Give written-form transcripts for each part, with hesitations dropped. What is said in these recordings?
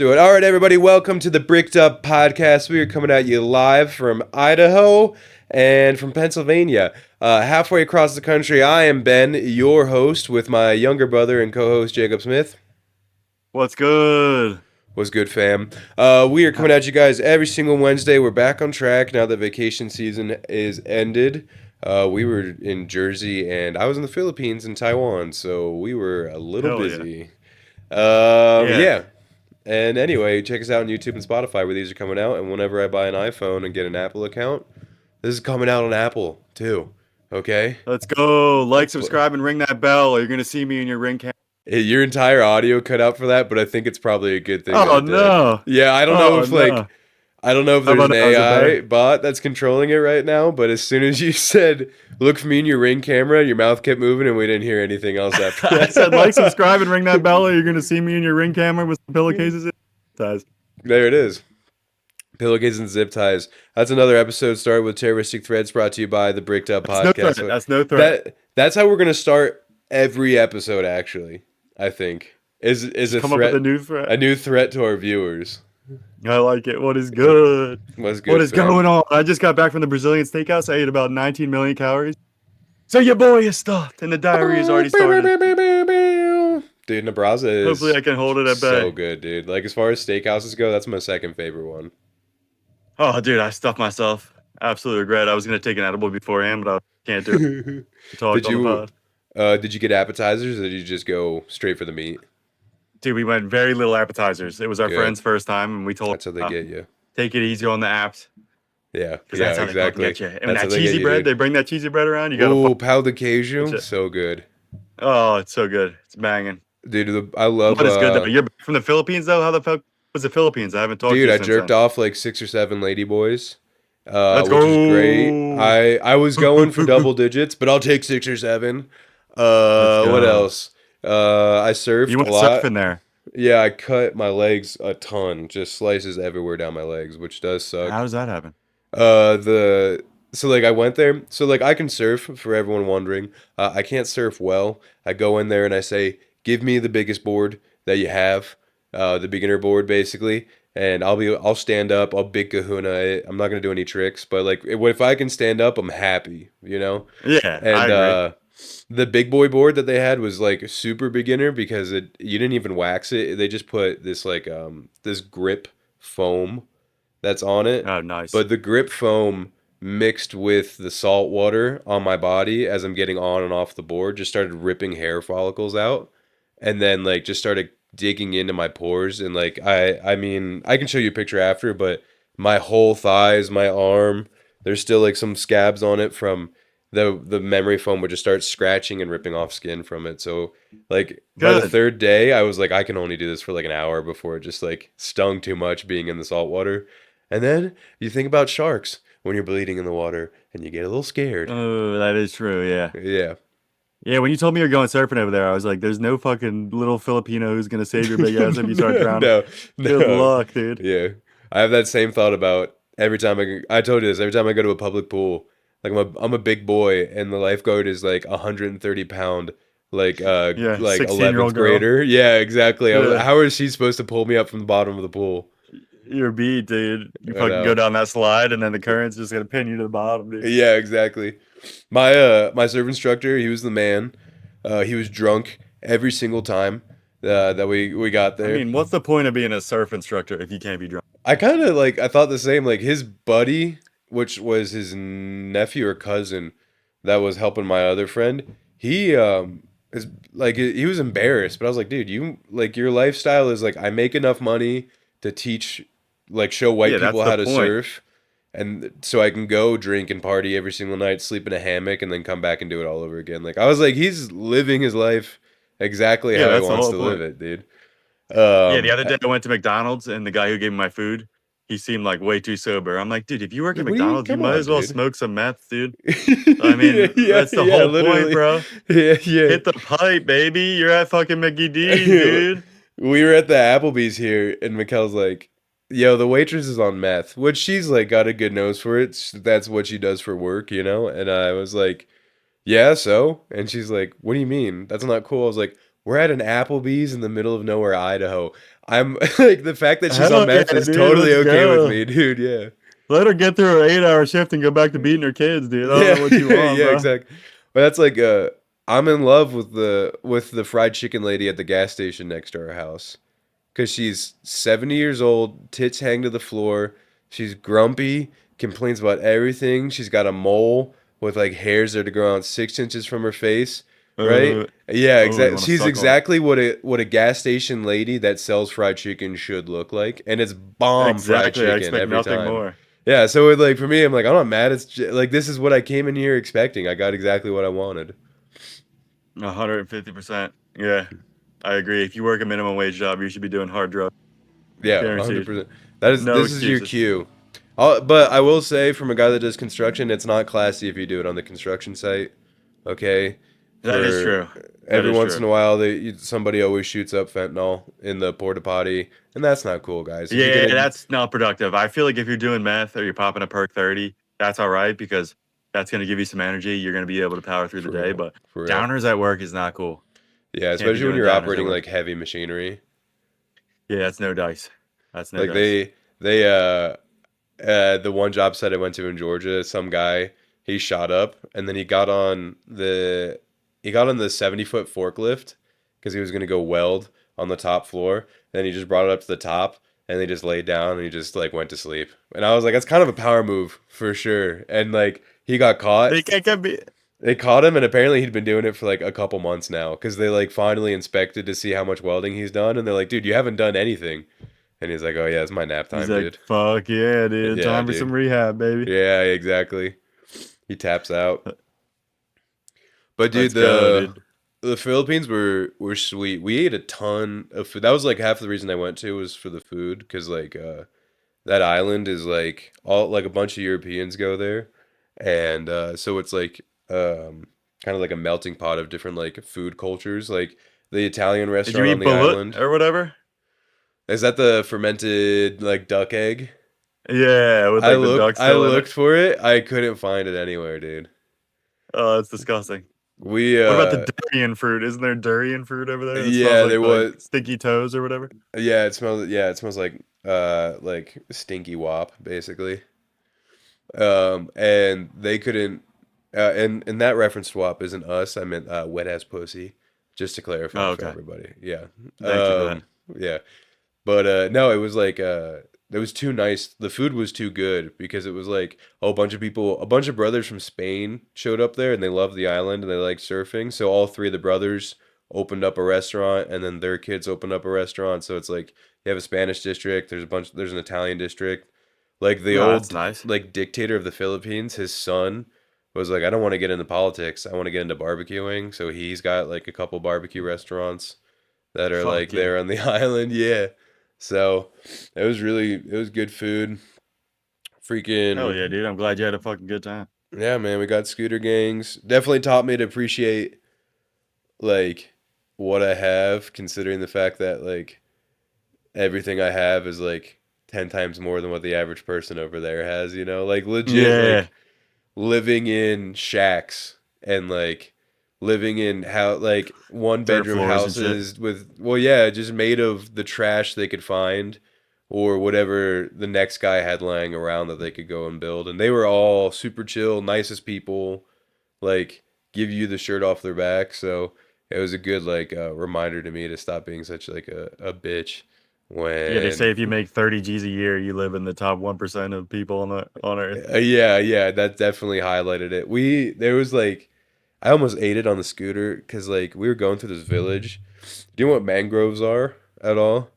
Do it. All right, everybody, welcome to the Bricked Up Podcast. We are coming at you live from Idaho and from Pennsylvania. Halfway across the country, I am Ben, your host, with my younger brother and co-host Jacob Smith. What's good? What's good, fam? We are coming at you guys every single Wednesday. We're back on track now that vacation season is ended. We were in Jersey, and I was in the Philippines and Taiwan, so we were a little Hell yeah. busy. Yeah. Yeah. And anyway, check us out on YouTube and Spotify where these are coming out. And whenever I buy an iPhone and get an Apple account, this is coming out on Apple too. Okay? Let's go. Like, subscribe, and ring that bell, or you're going to see me in your ring cam. Your entire audio cut out for that, but I think it's probably a good thing. Oh, that it did. no. Yeah, I don't know if I don't know if How there's about an that? Was it AI better? bot that's controlling it right now, but as soon as you said, look for me in your Ring camera, your mouth kept moving and we didn't hear anything else after that. I said, like, subscribe, and ring that bell, or you're going to see me in your ring camera with some pillowcases and ties. There it is. Pillowcases and zip ties. That's another episode started with terroristic threats brought to you by the Bricked Up That's no Podcast. threat. That's no threat. That's how we're going to start every episode, actually, I think. Is a Come threat, up with a new threat. a new threat to our viewers. I like it. What is good? What's good, What is fam? going on? I just got back from the Brazilian steakhouse. I ate about 19 million calories. So your boy is stuffed, and the diarrhea is already started. Dude, Nebraska is Hopefully I can hold it at bay. so good, dude. Like, as far as steakhouses go, that's my second favorite one. Oh, dude, I stuffed myself. Absolute regret. I was going to take an edible beforehand, but I can't do it. Talked on the pod. Did you get appetizers, or did you just go straight for the meat? Dude, we went very little appetizers. It was our Good. friend's first time, and we told That's how they get you. take it easy on the apps. Yeah, Because yeah, that's how exactly. they fucking get you. And That's how that they get cheesy you, bread, dude. they bring that cheesy bread around. You gotta Oh, pau de queijo, That's it. so good, Oh, it's so good. It's banging. dude. I love. What is good though? You're back from the Philippines though? How the fuck was the Philippines? I haven't talked to Dude, you I since jerked then. off like 6 or 7 lady boys. Let's Which is great. go. I was going for double digits, but I'll take 6 or 7. Let's What go. else? I surfed You a went lot. surfing there. Yeah, I cut my legs a ton, just slices everywhere down my legs, which does suck. How does that happen? So like I went there, so like I can surf for everyone wondering. I can't surf well. I go in there and I say, "Give me the biggest board that you have, the beginner board basically." And I'll stand up, I'll big kahuna it. I'm not gonna do any tricks, but like if I can stand up, I'm happy, you know? Yeah, I And agree. the big boy board that they had was like super beginner because you didn't even wax it. They just put this like this grip foam that's on it. Oh, nice. But the grip foam mixed with the salt water on my body as I'm getting on and off the board just started ripping hair follicles out and then like just started digging into my pores and like I mean I can show you a picture after, but my whole thighs, my arm, there's still like some scabs on it from the memory foam would just start scratching and ripping off skin from it. So like by the Good. third day I was like I can only do this for like an hour before it just like stung too much being in the salt water. And then you think about sharks when you're bleeding in the water and you get a little scared. Oh, that is true. Yeah. Yeah. Yeah, when you told me you're going surfing over there, I was like, there's no fucking little Filipino who's going to save your big ass if you start drowning. No, Good no. luck, dude. Yeah. I have that same thought about every time I told you this, every time I go to a public pool, like I'm a big boy and the lifeguard is like 130 pound, like Yeah, like 16-year-old 11th girl. grader. Yeah, exactly. Yeah. How is she supposed to pull me up from the bottom of the pool? You're beat, dude. You I fucking know. go down that slide and then the current's just going to pin you to the bottom, dude. Yeah, exactly. My surf instructor, he was the man. He was drunk every single time that we got I there. mean, what's the point of being a surf instructor if you can't be drunk? I kind of like I thought the same. Like his buddy, which was his nephew or cousin, that was helping my other friend. He is like he was embarrassed, but I was like, dude, you like your lifestyle is like I make enough money to teach, like show white Yeah, that's people the how to point. surf, and so I can go drink and party every single night, sleep in a hammock, and then come back and do it all over again. Like I was like, he's living his life exactly Yeah, how he that's the wants whole to live point. it, dude. Yeah, the other day I went to McDonald's and the guy who gave me my food, he seemed like way too sober. I'm like, dude, if you work at What do you? McDonald's, you Come might on, as well dude. smoke some meth, dude. I mean, Yeah, that's the yeah, whole point, literally. bro. Yeah, yeah. Hit the pipe, baby. You're at fucking McGee's, dude. We were at the Applebee's here, and Mikkel's like, "Yo, the waitress is on meth," which she's like got a good nose for it. That's what she does for work, And I was like, "Yeah, so?" And she's like, "What do you mean? That's not cool." I was like, We're at an Applebee's in the middle of nowhere, Idaho. I'm like the fact that she's on Hell yeah, meth is dude. totally Let's okay with go. me, dude. Yeah. Let her get through her 8 hour shift and go back to beating her kids, dude. I don't Yeah, know what you want, yeah, bro. exactly. But that's like I'm in love with the fried chicken lady at the gas station next to our house because she's 70 years old, tits hang to the floor. She's grumpy, complains about everything. She's got a mole with like hairs that are growing 6 inches from her face, right? Uh, Yeah, oh, you exactly. want to She's suck on it? exactly what a gas station lady that sells fried chicken should look like, and it's bomb fried Exactly. I chicken expect every nothing time. more. Yeah, so it, like for me, I'm like I'm not mad. Like this is what I came in here expecting. I got exactly what I wanted. 150%. Yeah, I agree. If you work a minimum wage job, you should be doing hard drugs. Yeah, Guaranteed. 100%. That is No this is your excuses. cue. But I will say, from a guy that does construction, it's not classy if you do it on the construction site. Okay, That is for true. That every is once true. in a while, somebody always shoots up fentanyl in the porta potty, and that's not cool, guys. If you're Yeah, gonna that's not productive. I feel like if you're doing meth or you're popping a perk 30, that's all right because that's going to give you some energy. You're going to be able to power through the for day. real, But for real, downers at work is not cool. yeah, Can't be especially when doing you're downers at operating like work. heavy machinery. Yeah, that's no dice. That's no Like dice. they the one job site I went to in Georgia, some guy he shot up and then he got on the 70-foot forklift because he was gonna go weld on the top floor. And then he just brought it up to the top and they just laid down and he just like went to sleep. And I was like, that's kind of a power move for sure. And like he got caught. They can't be. They caught him and apparently he'd been doing it for like a couple months now because they like finally inspected to see how much welding he's done and they're like, dude, you haven't done anything. And he's like, "Oh yeah, it's my nap He's time, like, dude." fuck yeah, dude. Yeah, Time for some dude. rehab, baby. Yeah, exactly. He taps out. But dude, Let's go, dude. the Philippines were sweet. We ate a ton of food. That was like half the reason I went to was for the food because like that island is like all like a bunch of Europeans go there, and so it's like kind of like a melting pot of different like food cultures. Like the Italian Did you restaurant on eat the balut island. or whatever? Is that the fermented like duck egg? Yeah, with like the duck I still in looked it. for it. I couldn't find it anywhere, dude. Oh, that's disgusting. We What about the durian fruit? Isn't there durian fruit over there that smells yeah, there like was sticky toes or whatever? yeah, it smells like stinky wop basically. And they couldn't and that reference swap isn't us. I meant wet ass pussy just to clarify Oh, for okay. everybody. Yeah. Thank you for that. Yeah. But no, it was like it was too nice. The food was too good because it was like a bunch of people, a bunch of brothers from Spain showed up there and they loved the island and they liked surfing. So all three of the brothers opened up a restaurant and then their kids opened up a restaurant. So it's like you have a Spanish district, there's an Italian district. Like the No, that's old nice. like dictator of the Philippines, his son was like, I don't want to get into politics. I want to get into barbecuing. So he's got like a couple barbecue restaurants that are like Fuck yeah. there on the island. Yeah. So it was good food. Hell Freaking yeah, dude. I'm glad you had a fucking good time. yeah, man. We got scooter gangs. Definitely taught me to appreciate like what I have, considering the fact that like everything I have is like 10 times more than what the average person over there has, you know? Like legit Yeah. like living in shacks and like living in how like one Dirt bedroom floors and shit. houses with well yeah just made of the trash they could find or whatever the next guy had lying around that they could go and build and they were all super chill nicest people like give you the shirt off their back so it was a good like reminder to me to stop being such like a bitch Yeah, they when say if you make 30 G's a year, you live in the top 1% of people on Earth. yeah, yeah, that definitely highlighted it. There was like, I almost ate it on the scooter because like we were going through this village. Do you know what mangroves are at all?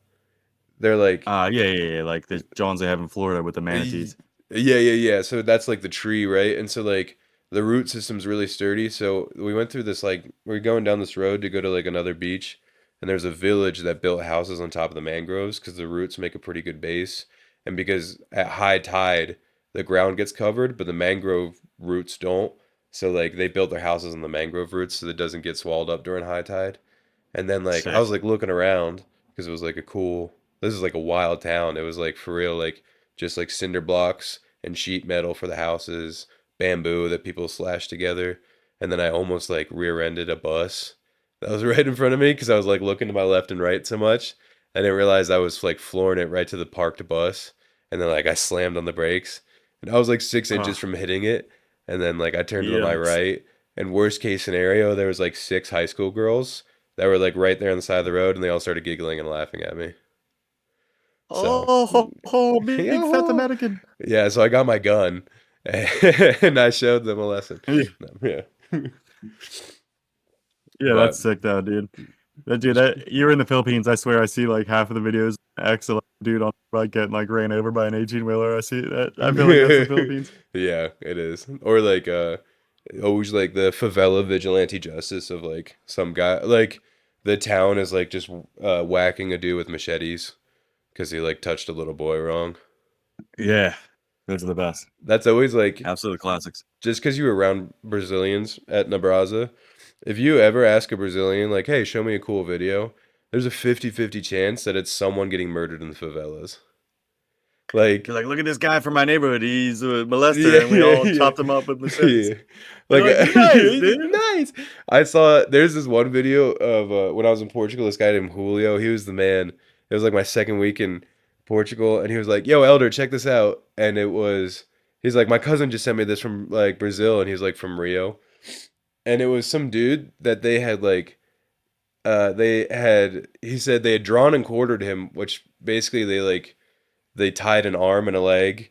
They're like, Yeah. Like the Johns they have in Florida with the y- manatees. yeah, yeah, yeah. So that's like the tree, right? And so like the root system's really sturdy. So we went through this like we are going down this road to go to like another beach, and there's a village that built houses on top of the mangroves because the roots make a pretty good base, and because at high tide the ground gets covered, but the mangrove roots don't. So like they built their houses on the mangrove roots so that it doesn't get swallowed up during high tide. And then like I was Sick. like looking around because it was like a cool. This is like a wild town. It was like for real like just like cinder blocks and sheet metal for the houses, bamboo that people slashed together, and then I almost like rear-ended a bus that was right in front of me because I was like looking to my left and right so much. I didn't realize I was like flooring it right to the parked bus, and then like I slammed on the brakes, and I was like 6 inches Oh, from hitting it, and then like I turned to my yikes. right, and worst case scenario, there was like six high school girls that were like right there on the side of the road, and they all started giggling and laughing at me. So, Big fat yo, American. yeah, so I got my gun, and I showed them a lesson. Yeah, No, yeah, yeah, that's but. sick though, dude. Dude, that you're in the Philippines. I swear, I see like half of the videos. Excellent dude on the bike getting like ran over by an 18-wheeler. I see that. I feel like that's the Philippines. Yeah, it is. Or like always like the favela vigilante justice of like some guy like the town is like just whacking a dude with machetes because he like touched a little boy wrong. Yeah, those are the best. That's always like Absolute classics. just because you were around Brazilians at Nebraska, if you ever ask a Brazilian like, "Hey, show me a cool video," there's a 50-50 chance that it's someone getting murdered in the favelas. You're Like like, look at this guy from my neighborhood. He's a molester, yeah, and we yeah, all yeah, chopped him up with machetes. yeah. You're Like like, nice, dude. nice. I saw there's this one video of when I was in Portugal. This guy named Julio. He was the man. It was like my second week in Portugal, and he was like, "Yo, Elder, check this out." And it was he's like, "My cousin just sent me this from like Brazil," and he's like from Rio, and it was some dude that they had like they had he said they had drawn and quartered him, which basically they tied an arm and a leg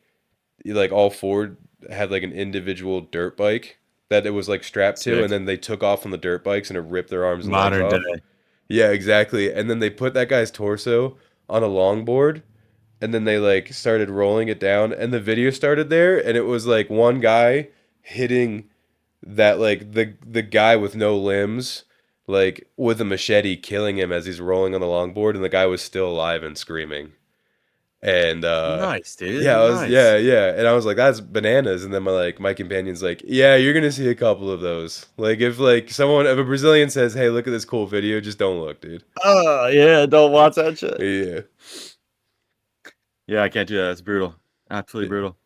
like all four had like an individual dirt bike that it was like strapped to, and Sick. then they took off on the dirt bikes and it ripped their arms and legs Modern off. day. Yeah, exactly. And then they put that guy's torso on a longboard, and then they like started rolling it down, and the video started there, and it was like one guy hitting that like the guy with no limbs like with a machete killing him as he's rolling on the longboard, and the guy was still alive and screaming. And Nice, dude. yeah, I was Nice. and I was like, that's bananas. And then my companion's like, yeah, you're gonna see a couple of those. Like if a Brazilian says, hey, look at this cool video, just don't look, dude. Oh, yeah, don't watch that shit. Yeah, Yeah, I can't do that. It's brutal. Absolutely yeah, brutal.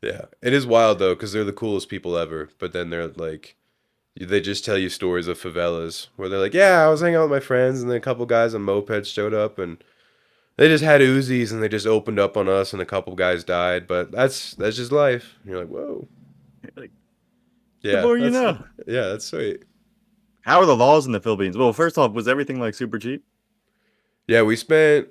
yeah. It is wild though, because they're the coolest people ever. But then they're like, they just tell you stories of favelas where they're like, yeah, I was hanging out with my friends, and then a couple guys on mopeds showed up, and they just had Uzis, and they just opened up on us, and a couple guys died. But that's just life. And you're like, whoa. Like, the Yeah, more you know. that's sweet. How are the laws in the Philippines? Well, first off, was everything like super cheap? Yeah, we spent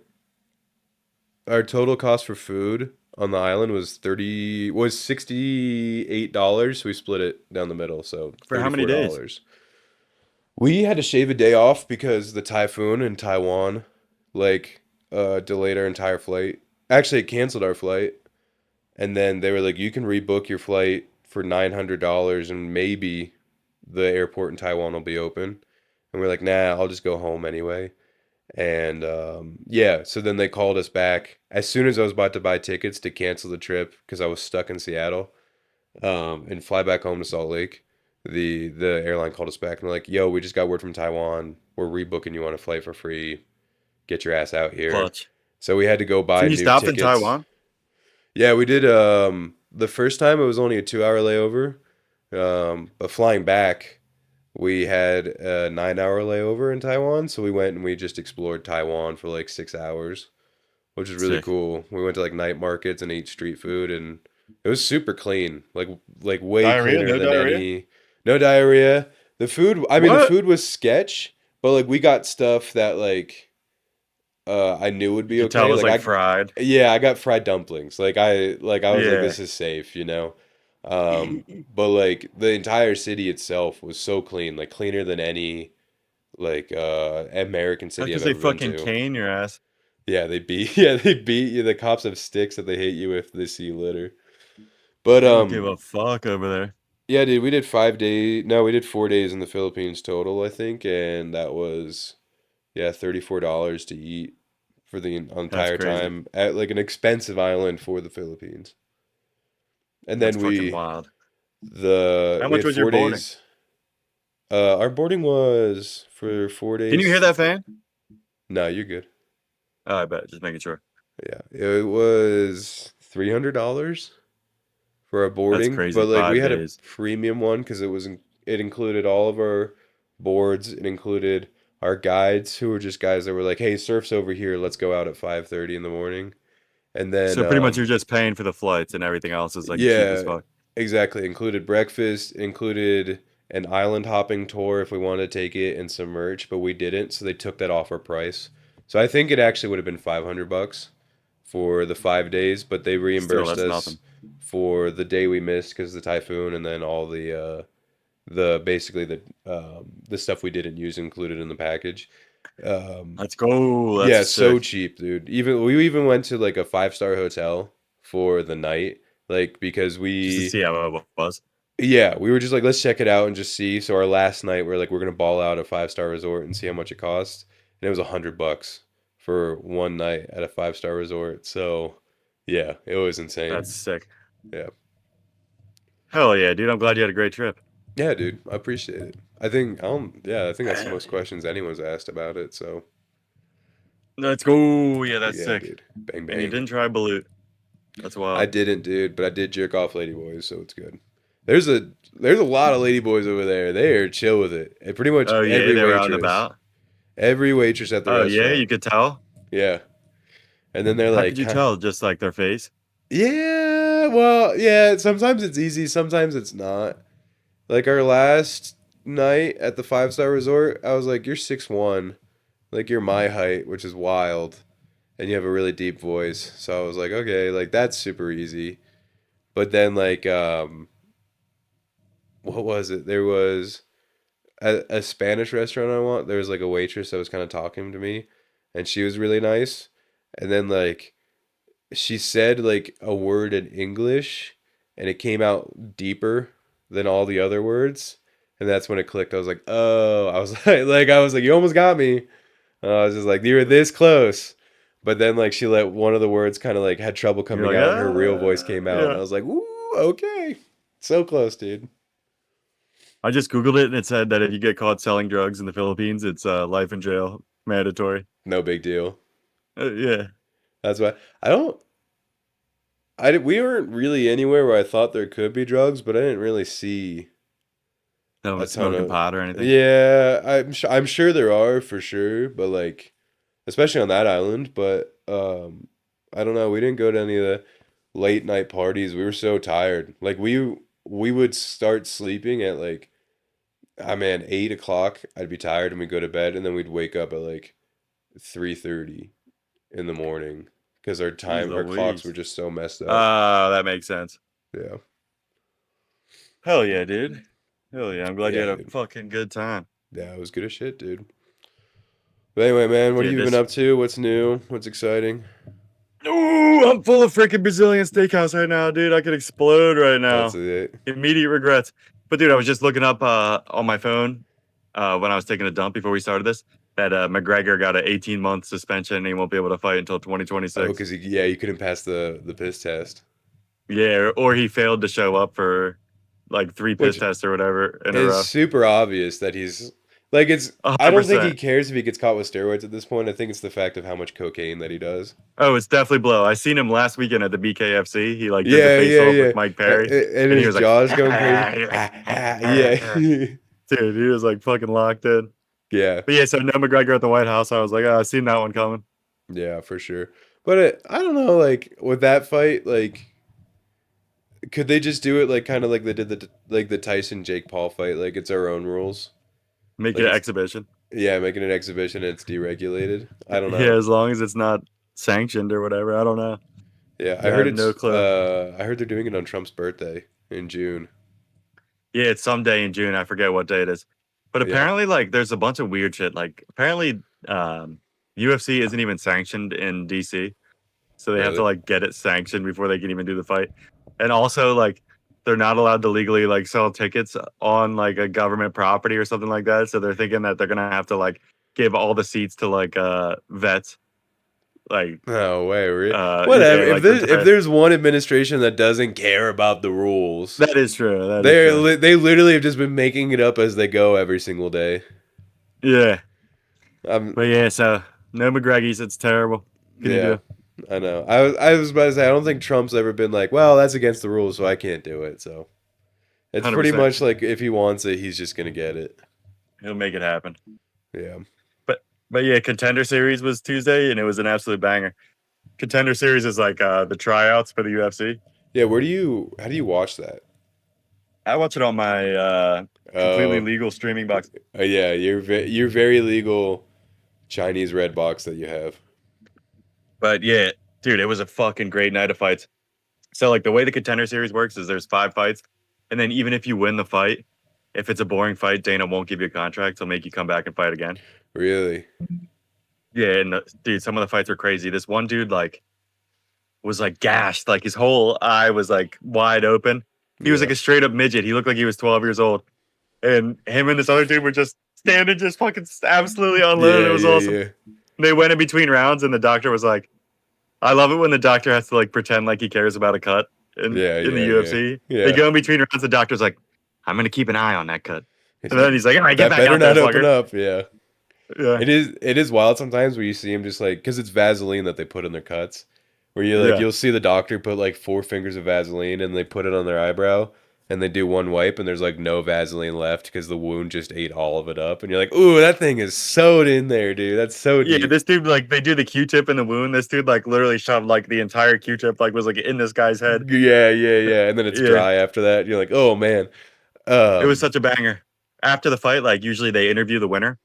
our total cost for food on the island was $68. So we split it down the middle, so For how many days? $34. We had to shave a day off because the typhoon in Taiwan like delayed our entire flight. Actually, it canceled our flight, and then they were like, "You can rebook your flight for $900, and maybe the airport in Taiwan will be open." And we're like, "Nah, I'll just go home anyway." And yeah, so then they called us back as soon as I was about to buy tickets to cancel the trip because I was stuck in Seattle and fly back home to Salt Lake. The airline called us back and they're like, "Yo, we just got word from Taiwan. We're rebooking you on a flight for free. Get your ass out here." Clutch. So we had to go So buy you new stopped in tickets. Taiwan Yeah, we did. The first time it was only a 2 hour layover, but flying back, we had a 9 hour layover in Taiwan. So we went and we just explored Taiwan for like 6 hours, which is really sick. cool. We went to like night markets and ate street food, and it was super clean, like way Diarrhea? cleaner No than diarrhea? any. No diarrhea. The food, I mean, the What? food was sketch, but like we got stuff that like I knew would You be could tell it okay. was like fried. Yeah, I got fried dumplings. I was like, Yeah. this is safe, you know. But like the entire city itself was so clean, like cleaner than any like American That's city I've because they ever been fucking to. cane your ass. Yeah, they beat you. The cops have sticks that they hit you with. They see you litter. But They don't give a fuck over there. yeah, dude, we did 5 days. No, we did 4 days in the Philippines total, I think, and that was yeah, $34 to eat for the That's entire crazy. time at like an expensive island for the Philippines. And That's then fucking wild. How we much had was your 4 days. boarding? Our boarding was for four Can you hear days. that fan? No, you're good. Oh, I bet. Just making sure. Yeah, it was $300 for our That's boarding, crazy. but like we Five had a days. premium one because it included all of our boards. It included our guides, who were just guys that were like, "Hey, surf's over here. Let's go out at 5:30 in the morning." And then So pretty much you're just paying for the flights and everything else is like cheap as yeah, fuck. exactly. Included breakfast, included an island hopping tour if we wanted to take it, and some merch, but we didn't, so they took that off our price. So I think it actually would have been $500 for the 5 days, but they Still, reimbursed that's us nothing. for the day we missed because of the typhoon, and then all the basically the stuff we didn't use included in the package. Um, Let's go. That's yeah, so sick. cheap, dude. Even we even went to like a 5-star hotel for the night, like because Just to we see how it was. yeah, we were just like, let's check it out and just see. So our last night, we're like, we're gonna ball out a 5-star resort and see how much it costs, and it was $100 for one night at a 5-star resort. So yeah, it was That's insane. sick. Yeah, Hell yeah, dude. I'm glad you had a great trip. yeah, dude, I appreciate it. I think that's the most questions anyone's asked about it. So Let's go. Yeah, that's yeah, sick. dude, bang And you bang. didn't try Balut. That's I wild. didn't, dude, but I did jerk off ladyboys, so it's good. There's a lot of ladyboys over there. They are chill with it. And pretty much Oh yeah, they were out and about. every waitress at the Oh yeah, restaurant. you could tell. Yeah. And then they're How could like, you huh, tell? Just like their face. yeah, well, yeah, sometimes it's easy, sometimes it's not. Like our last night at the 5-star resort, I was like, you're 6'1", like you're my height, which is wild, and you have a really deep voice. So I was like, okay, like that's super easy. But then like what was it? There was a Spanish restaurant I want. There was like a waitress that was kind of talking to me, and she was really nice. And then like she said like a word in English, and it came out deeper than all the other words, and that's when it clicked. I was like, oh, I was I was like, you almost got me. I was just like, you were this close. But then like she let one of the words kind of like had trouble You're coming like, out, and her real voice came out, and I yeah. was like, ooh, okay, so close, dude. I just Googled it and it said that if you get caught selling drugs in the Philippines, it's life in jail, mandatory. No big deal. Yeah. That's why I don't. We weren't really anywhere where I thought there could be drugs, but I didn't really see No a ton smoking of. pot or anything. Yeah, I'm sure there are for sure, but like especially on that island. But I don't know. We didn't go to any of the late night parties. We were so tired. Like we would start sleeping at like, I man, 8 o'clock. I'd be tired and we'd go to bed, and then we'd wake up at like 3:30 in the morning because Jeez our clocks were Louise. just so messed up. That makes sense. Yeah. Hell yeah, dude. Hell yeah. I'm glad you Yeah, had a dude. fucking good time. Yeah, it was good as shit, dude. But anyway, man, what have Dude, you been this. up to? What's new? What's exciting? Ooh, I'm full of freaking Brazilian steakhouse right now, dude. I could explode right That's now. it. Immediate regrets. But dude, I was just looking up on my phone when I was taking a dump before we started this that McGregor got an 18-month suspension and he won't be able to fight until Oh, 2026. because yeah, you couldn't pass the piss test, Yeah, or he failed to show up for like three piss which tests or whatever in a is row. super obvious that he's like it's. I don't think he 100%. cares if he gets caught with steroids at this point. I think it's the fact of how much cocaine that he does. Oh, it's definitely blow. I seen him last weekend at the BKFC. He like did the Yeah, face yeah, off yeah. with Mike Perry, And and he his was like, jaw's going crazy. Yeah, dude, he was like fucking locked in. yeah, But yeah, so no McGregor at the White House. I was like, oh, I seen that one coming. yeah, for sure. But I don't know, like with that fight, like could they just do it like kind of like they did the Tyson Jake Paul fight? Like it's our own rules. Make it Like an it's exhibition. yeah, making an exhibition and it's deregulated. I don't Yeah, know. as long as it's not sanctioned or whatever. I don't know. Yeah, I have no clue. I heard they're doing it on Trump's birthday in June. Yeah, it's someday in June. I forget what day it is. But Yeah. apparently, like, there's a bunch of weird shit. Like, apparently, UFC isn't even sanctioned in DC, so they have to Really? like get it sanctioned before they can even do the fight. And also, like, they're not allowed to legally like sell tickets on like a government property or something like that. So they're thinking that they're gonna have to like give all the seats to like vets. Like, No way. yeah, Whatever. like If retire. there's one administration that doesn't care about the rules, That is true. That is true. they literally have just been making it up as they go every single day. Yeah. Um But yeah, so no McGregor's. It's terrible. What can you yeah, do? I know. I was about to say I don't think Trump's ever been like, well, that's against the rules, so I can't do it. So it's pretty 100%. much like if he wants it, he's just gonna get it. He'll make it happen. Yeah. But but yeah, Contender Series was Tuesday, and it was an absolute banger. Contender Series is like the tryouts for the UFC. Yeah, where do you how do you watch that? I watch it on my completely Oh, legal streaming box. yeah, you're very legal Chinese red box that you have. But yeah, dude, it was a fucking great night of fights. So like the way the Contender Series works is there's 5 fights, and then even if you win the fight, if it's a boring fight, Dana won't give you a contract. He'll make you come back and fight again. Really? Yeah, and dude, some of the fights were crazy. This one dude like was like gashed, like his whole eye was like wide open. He was like Yeah. a straight up midget. He looked like he was 12 years old. And him and this other dude were just standing, just fucking absolutely unloaded. It Yeah, was yeah, awesome. yeah. They went in between rounds, and the doctor was like, "I love it when the doctor has to like pretend like he cares about a cut Yeah, in the yeah, yeah. UFC." They Yeah. go in between rounds. The doctor's like, "I'm gonna keep an eye on that cut," He's and then like, he's like, "All right, get that back better out there, not open sucker." up. Yeah. Yeah, It is wild sometimes where you see him just like because it's Vaseline that they put in their cuts. Where you like yeah, you'll see the doctor put like 4 fingers of Vaseline and they put it on their eyebrow and they do one wipe and there's like no Vaseline left because the wound just ate all of it up and you're like, ooh, that thing is sewed in there, dude. That's so yeah. deep. This dude like they do the Q-tip in the wound. This dude like literally shoved like the entire Q-tip like was like in this guy's head. Yeah, yeah, yeah. And then it's Yeah, dry after that. You're like, oh man. it was Um, such a banger. After the fight, like usually they interview the winner.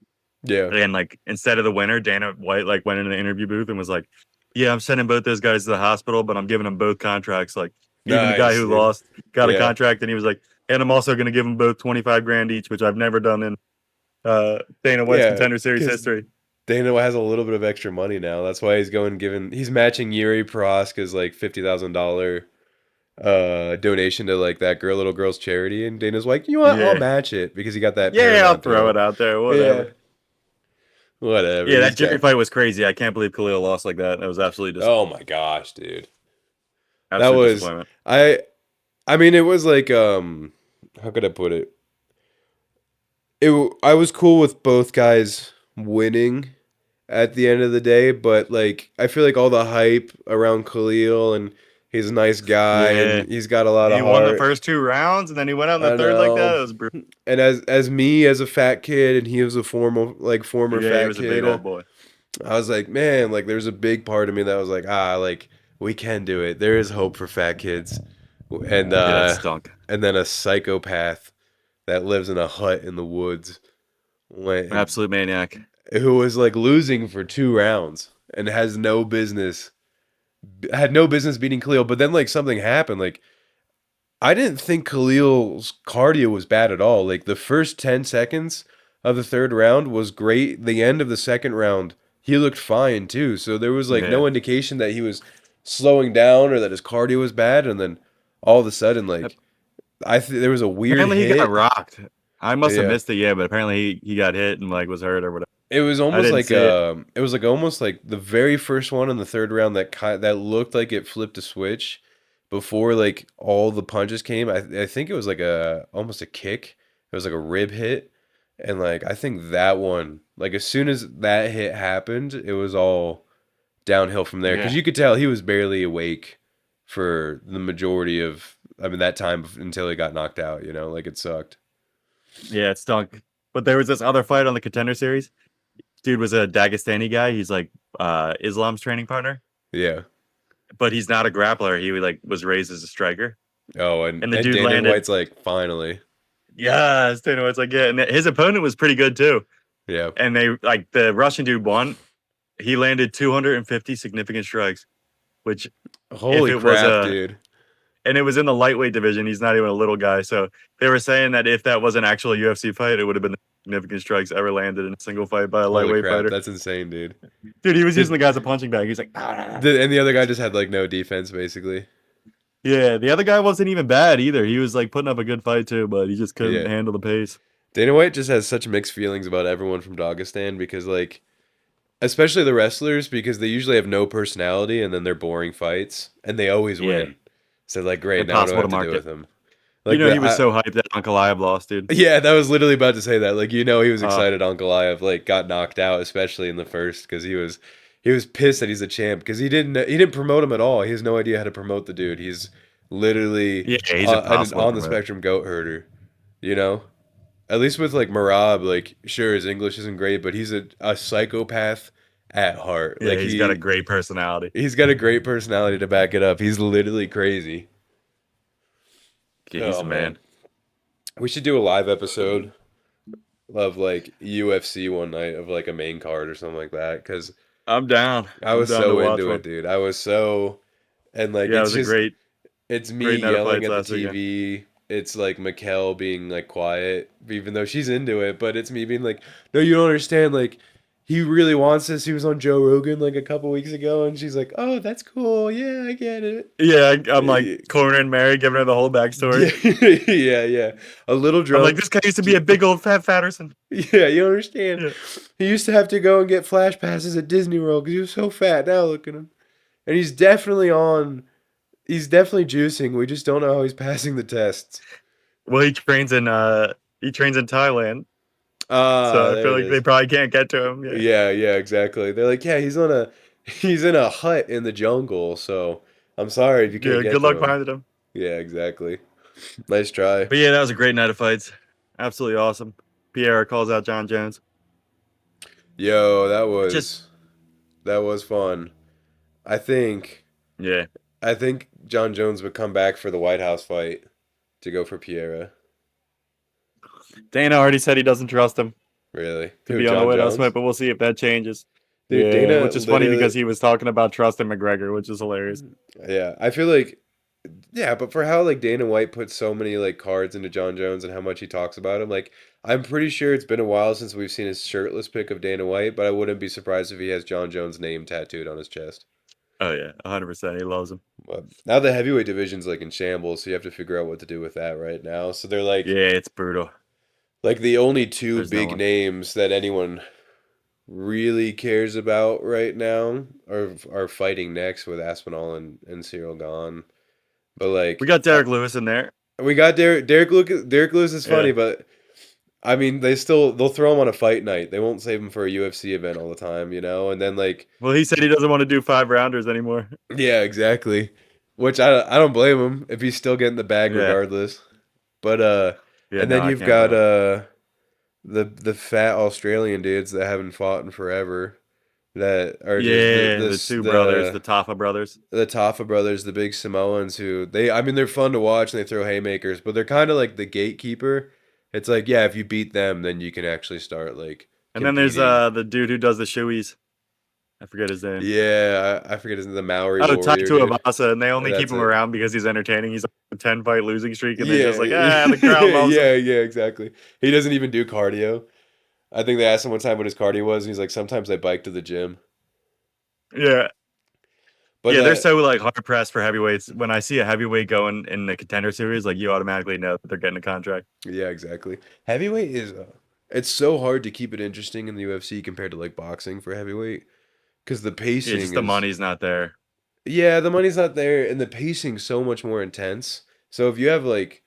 yeah. And like instead of the winner, Dana White like went in the interview booth and was like, "Yeah, I'm sending both those guys to the hospital, but I'm giving them both contracts. Like even the guy Nice, who dude. lost got a Yeah. contract, and he was like, and I'm also going to give them both 25 grand each, which I've never done in Dana White's Yeah. Contender Series Because history." Dana has a little bit of extra money now. That's why he's matching Yuri Prohaska's like $50,000 donation to like that little girl's charity and Dana's like, "You know what? I'll Yeah, match it because he got that yeah, I'll Paramount throw deal." it out there, Yeah. whatever. Whatever. Yeah, He's that Jerry got fight was crazy. I can't believe Khalil lost like that. That was absolutely Oh my gosh, dude. That absolute was disappointment. I I mean it was like how could I put it? I was cool with both guys winning at the end of the day, but like I feel like all the hype around Khalil and he's a nice guy Yeah, and he's got a lot he of won the heart. first 2 rounds, and then he went out in the I third like that. know. It was brutal. And as me as a fat kid and he was a former Yeah, he fat was a big kid, old boy. I was like, man, like there's a big part of me that was like, like we can do it. There is hope for fat kids. And Yeah, that stunk. and then a psychopath that lives in a hut in the woods went Absolute maniac. who was like losing for 2 rounds and had no business beating Khalil. But then like something happened. Like I didn't think Khalil's cardio was bad at all. Like the first 10 seconds of the third round was great. The end of the second round, he looked fine too. So there was like Yeah. no indication that he was slowing down or that his cardio was bad. And then all of a sudden, like there was a weird Apparently he got hit. rocked. I must have Yeah. missed it, yeah, but apparently he got hit and like was hurt or whatever. I didn't see it. It was like almost like the very first one in the third round that looked like it flipped a switch before like all the punches came. I think it was like a almost a kick. It was like a rib hit, and like I think that one like as soon as that hit happened, it was all downhill from there because Yeah. you could tell he was barely awake for the majority of I mean that time until he got knocked out. You know, like it sucked. Yeah, it stunk. But there was this other fight on the Contender Series. Dude was a Dagestani guy. He's like Islam's training partner, Yeah. but he's not a grappler. He like was raised as a striker. Oh, And the and dude Dana landed. White's like finally. Yeah, Dana White's like, yeah. And his opponent was pretty good too. Yeah. And they like the Russian dude won. He landed 250 significant strikes, which if Holy it was crap, a dude. and it was in the lightweight division. He's not even a little guy. So they were saying that if that was an actual UFC fight, it would have been the significant strikes ever landed in a single fight by a Holy lightweight crap, fighter. that's insane, dude. Dude, he was using Did the guy as a punching bag. He's like, "Ah." and the other guy just had like no defense basically. Yeah, the other guy wasn't even bad either. He was like putting up a good fight too, but he just couldn't Yeah. handle the pace. Dana White just has such mixed feelings about everyone from Dagestan because like especially the wrestlers because they usually have no personality and then they're boring fights and they always Yeah, win. So like great, now I don't impossible to have to deal market. with them. You Like know, he the was so hyped that Ankalaev lost, dude. yeah, that was literally about to say that. Like you know, he was Uh, excited Uncle Goliath like got knocked out, especially in the first, because he was pissed that he's a champ because he didn't promote him at all. He has no idea how to promote the dude. He's literally yeah, he's an impossible to on the promote. spectrum goat herder, you know. At least with like Marab, like sure his English isn't great, but he's a psychopath at heart. Yeah, Like he's got a great personality. he's got a great personality to back it up. He's literally crazy. Yeah, he's Oh a man. man. We should do a live episode of like UFC one night of like a main card or something like that cuz I'm down. I I'm was down to so watch into it, one. dude. I was so and like Yeah, it it's was a just it's me great night of yelling fights at the last weekend. TV. It's like Mikkel being like quiet, even though she's into it. But it's me being like, no, you don't understand. Like, he really wants this. He was on Joe Rogan like a couple weeks ago, and she's like, oh, that's cool. Yeah, I get it. Yeah, I'm like Yeah, cornering Mary, giving her the whole backstory. yeah, yeah. A little I'm like, drunk. this guy used to be a big old fat Fatterson. Yeah, you understand. Yeah. He used to have to go and get flash passes at Disney World because he was so fat. Now look at him. And he's definitely on. He's definitely juicing. We just don't know how he's passing the tests. Well, he trains in Thailand, Ah, so I there feel it like they is. probably can't get to him. Yeah. Yeah, yeah, exactly. They're like, yeah, he's in a hut in the jungle, so I'm sorry if you can't Yeah. get Good to luck him. finding him. Yeah, exactly. Nice try. But yeah, that was a great night of fights. Absolutely awesome. Pierre calls out John Jones. Yo, Just that was fun. I think yeah. I think John Jones would come back for the White House fight to go for Piera. Dana already said he doesn't trust him Really? to Who, be on the John White House fight, Jones? but we'll see if that changes. Dude, Yeah, Dana which is funny literally because he was talking about trusting McGregor, which is hilarious. yeah, I feel like yeah, but for how like Dana White puts so many like cards into John Jones and how much he talks about him, like I'm pretty sure it's been a while since we've seen his shirtless pic of Dana White, but I wouldn't be surprised if he has John Jones' name tattooed on his chest. Oh yeah, 100%. He loves him. But now the heavyweight division's like in shambles, so you have to figure out what to do with that right now. So they're Yeah, it's brutal. like the only two There's no big one. names that anyone really cares about right now are fighting next with Aspinall and Cyril gone. But We like got Derek Lewis in there. we got Derek Lewis is Yeah. funny, but I mean they'll throw him on a fight night. They won't save him for a UFC event all the time, you know? And then like Well, he said he doesn't want to do 5 rounders anymore. yeah, exactly. Which I don't blame him if he's still getting the bag Yeah. regardless. But Yeah, and no, then I you've can't got blame him. the fat Australian dudes that haven't fought in forever that are just Yeah, the two brothers, the Tafa brothers. the Tafa brothers, the big Samoans who they I mean they're fun to watch and they throw haymakers, but they're kind of like the gatekeeper. It's like, yeah, if you beat them, then you can actually start like And then there's competing. the dude who does the shoeies. I forget his name. Yeah, I forget his the Maori Oh, warrior Taito dude. Avasa, and they only keep That's him it. around because he's entertaining. He's on a 10 fight losing streak, and they're just Yeah, like, the crowd loves him. yeah, yeah, exactly. He doesn't even do cardio. I think they asked him one time what his cardio was, and he's like, sometimes I bike to the gym. Yeah. But Yeah, they're that, so like hard pressed for heavyweights. When I see a heavyweight going in the contender series, like you automatically know that they're getting a contract. yeah, exactly. Heavyweight is, it's so hard to keep it interesting in the UFC compared to like boxing for heavyweight because the Yeah, pacing just the is, money's not there. yeah, the money's not there, and the pacing's so much more intense. So if you have like,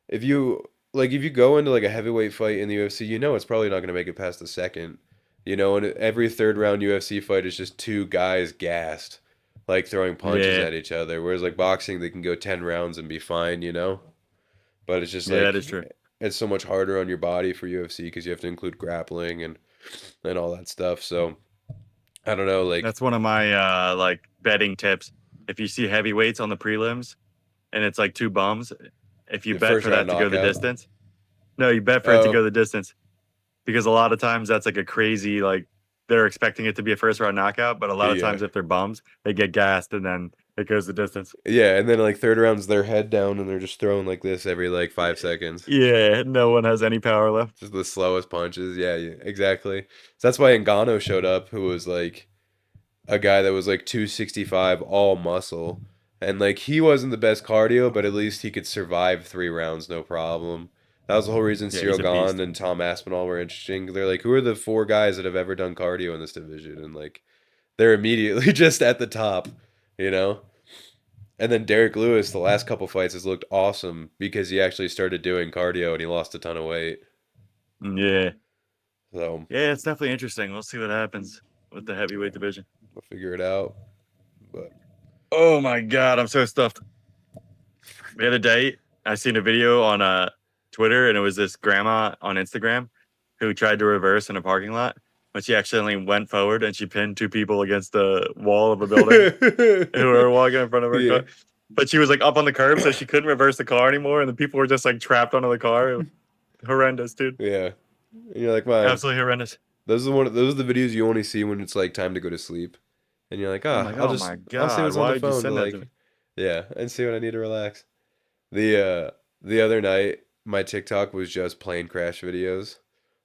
if you if you go into like a heavyweight fight in the UFC, you know it's probably not going to make it past the second. You know, and every third round UFC fight is just two guys gassed, like throwing punches Yeah, at each other. Whereas like boxing, they can go 10 rounds and be fine. You know, but it's just yeah, that is like true. it's so much harder on your body for UFC because you have to include grappling and all that stuff. So I don't know, like That's one of my like betting tips. If you see heavyweights on the prelims and it's like two bums, if you the bet first for round that to go the knockout. distance, no, you bet for it to Oh go the distance because a lot of times that's like a crazy like they're expecting it to be a first round knockout, but a lot of yeah. times if they're bums, they get gassed and then it goes the distance. Yeah, and then like third round's their head down and they're just throwing like this every like 5 seconds. Yeah, no one has any power left. Just the slowest punches. Yeah, yeah, exactly. So that's why Ngannou showed up, who was like a guy that was like 265 all muscle. And like he wasn't the best cardio, but at least he could survive 3 rounds no problem. That was the whole reason Yeah, Cyril he's a Gane beast. and Tom Aspinall were interesting. They're like, who are the four guys that have ever done cardio in this division? And like they're immediately just at the top, you know? And then Derek Lewis, the last couple fights, has looked awesome because he actually started doing cardio and he lost a ton of weight. Yeah. So Yeah, it's definitely interesting. We'll see what happens with the heavyweight division. we'll figure it out. But Oh my god, I'm so stuffed. The other day, I seen a video on Twitter, and it was this grandma on Instagram who tried to reverse in a parking lot, but she accidentally went forward and she pinned two people against the wall of a building who were walking in front of her Yeah. car. But she was like up on the curb, so she couldn't reverse the car anymore, and the people were just like trapped onto the car. It was horrendous, dude. Yeah. And you're like, man, Absolutely horrendous. those are the videos you only see when it's like time to go to sleep. And you're like, I'm ah, like, oh my I'll see god, what's on why the would you phone to send that to me? like, yeah, and see what I need to relax. The other night, my TikTok was just plane crash videos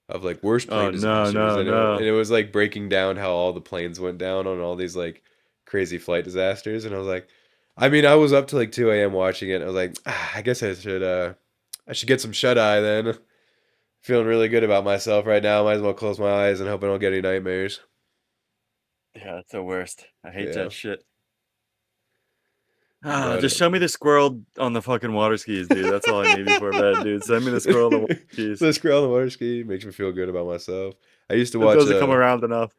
of like worst plane Oh no, disasters, no, and no. it was like breaking down how all the planes went down on all these like crazy flight disasters, and I was like, I mean, I was up to like 2 a.m. watching it. And I was like, I guess I should get some shut eye then. Feeling really good about myself right now. Might as well close my eyes and hope I don't get any nightmares. Yeah, it's the worst. I hate Yeah, that shit. Ah, but just show me the squirrel on the fucking water skis, dude. That's all I need before bed, dude. Send me the squirrel on the water skis. let's go on the water ski. Makes me feel good about myself. I used to It watch doesn't come around enough.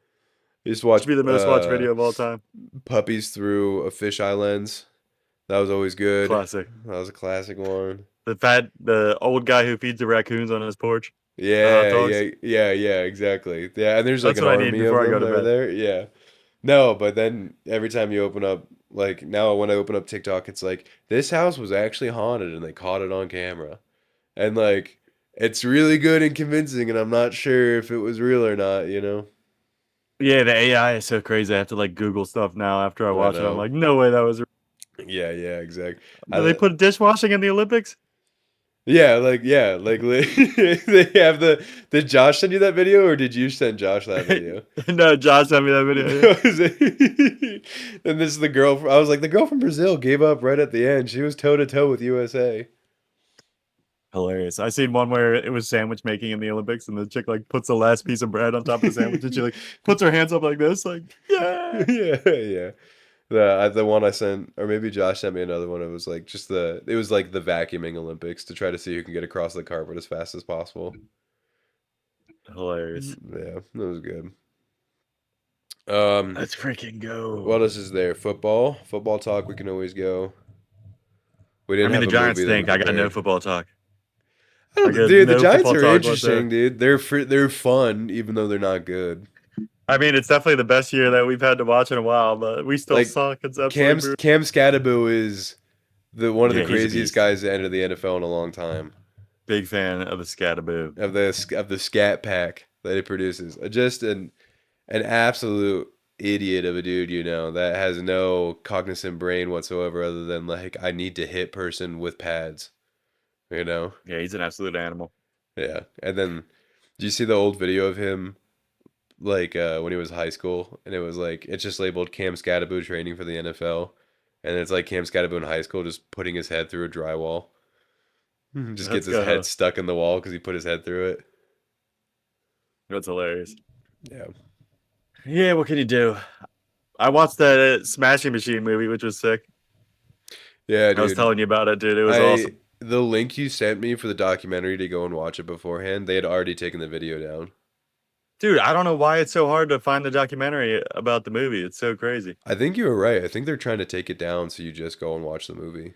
used to watch Should be the most watched video of all time. puppies through a fisheye lens. That was always good. Classic. That was a classic one. The old guy who feeds the raccoons on his porch. The hot Yeah, dogs. yeah, yeah, yeah, exactly. Yeah, and there's like That's an what I need army of before I go them to that are bed. there. Yeah. No, but then every time you open up, like now when I open up TikTok, it's like this house was actually haunted and they caught it on camera. And like it's really good and convincing, and I'm not sure if it was real or not, you know? Yeah, the AI is so crazy. I have to like Google stuff now after I I watch it. I'm know. like, no way that was. Yeah, yeah, exactly. Do they I, put dishwashing in the Olympics? yeah, like they have did Josh send you that video or did you send Josh that video? No, Josh sent me that video. Yeah. And this is the girl. I was like, the girl from Brazil gave up right at the end. She was toe to toe with USA. Hilarious. I seen one where it was sandwich making in the Olympics, and the chick like puts the last piece of bread on top of the sandwich, and she like puts her hands up like this, like yeah. Yeah, yeah. The one I sent, or maybe Josh sent me another one. It was like it was like the vacuuming Olympics to try to see who can get across the carpet as fast as possible. Hilarious. Yeah, that was good. Um, Let's freaking what go. else is there? Football talk. We can always go. We I didn't mean, have the a Giants movie that we stink. I got no prepared. football talk. I I don't, got dude. The no Giants football are talk interesting, whatsoever. dude. They're fun, even though they're not good. I mean, it's definitely the best year that we've had to watch in a while, but we still Like suck. It's absolutely brutal. Cam Scadaboo is the one of the Yeah, he's a craziest beast. guys to enter the NFL in a long time. Big fan of the Scataboo. Of the scat pack that it produces. Just an absolute idiot of a dude, you know, that has no cognizant brain whatsoever other than like I need to hit person with pads, you know? Yeah, he's an absolute animal. Yeah. And then do you see the old video of him like when he was high school and it was like it's just labeled Cam Scadaboo training for the NFL and it's like Cam Scadaboo in high school just putting his head through a drywall. Just gets Let's his head go. stuck in the wall because he put his head through it. That's hilarious. Yeah. Yeah, what can you do? I watched that Smashing Machine movie, which was sick. Yeah, I was dude. telling you about it, dude. It was I awesome. the link you sent me for the documentary to go and watch it beforehand, they had already taken the video down. Dude, I don't know why it's so hard to find the documentary about the movie. It's so crazy. I think you were right. I think they're trying to take it down so you just go and watch the movie.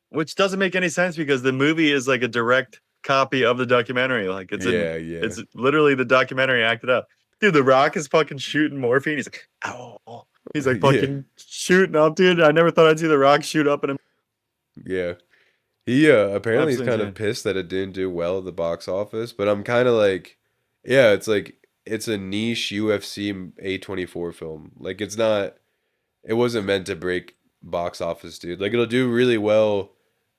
Which doesn't make any sense because the movie is like a direct copy of the documentary. Like Yeah, yeah. it's literally the documentary acted out. Dude, The Rock is fucking shooting morphine. He's like, ow. He's like Yeah. fucking shooting up, dude. I never thought I'd see The Rock shoot up in a Yeah. He apparently he's absolutely kind of insane. pissed that it didn't do well at the box office, but I'm kind of like yeah, it's like it's a niche UFC A24 film. Like it wasn't meant to break box office, dude. Like it'll do really well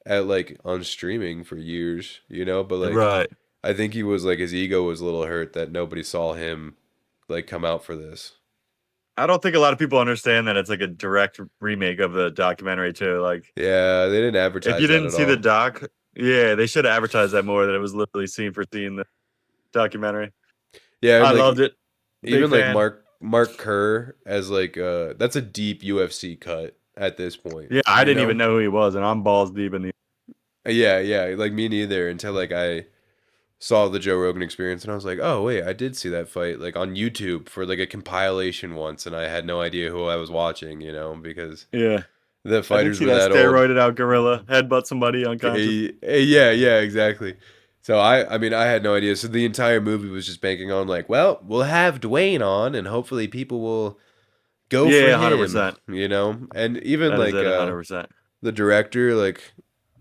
at like on streaming for years, you know, but like Right. I think he was like his ego was a little hurt that nobody saw him like come out for this. I don't think a lot of people understand that it's like a direct remake of the documentary too. Like Yeah, they didn't if you advertise that didn't at see the all. doc, yeah, they should have advertised that more that it was literally scene for scene the documentary. Yeah, and I like loved it. Big even like fan. Mark Kerr as like that's a deep UFC cut at this point, Yeah, I you didn't even know? know who he was, and I'm balls deep in the Yeah, yeah, like me neither until like I saw the Joe Rogan experience and I was like, "Oh, wait, I did see that fight like on YouTube for like a compilation once and I had no idea who I was watching, you know, because yeah. the I did fighters see were that that old." steroided out gorilla headbutt somebody unconscious. Yeah, yeah, exactly. So I mean, I had no idea. So the entire movie was just banking on like, well, we'll have Dwayne on, and hopefully people will go for Yeah, him, 100%. you know. And even That is like it, 100%. the director, like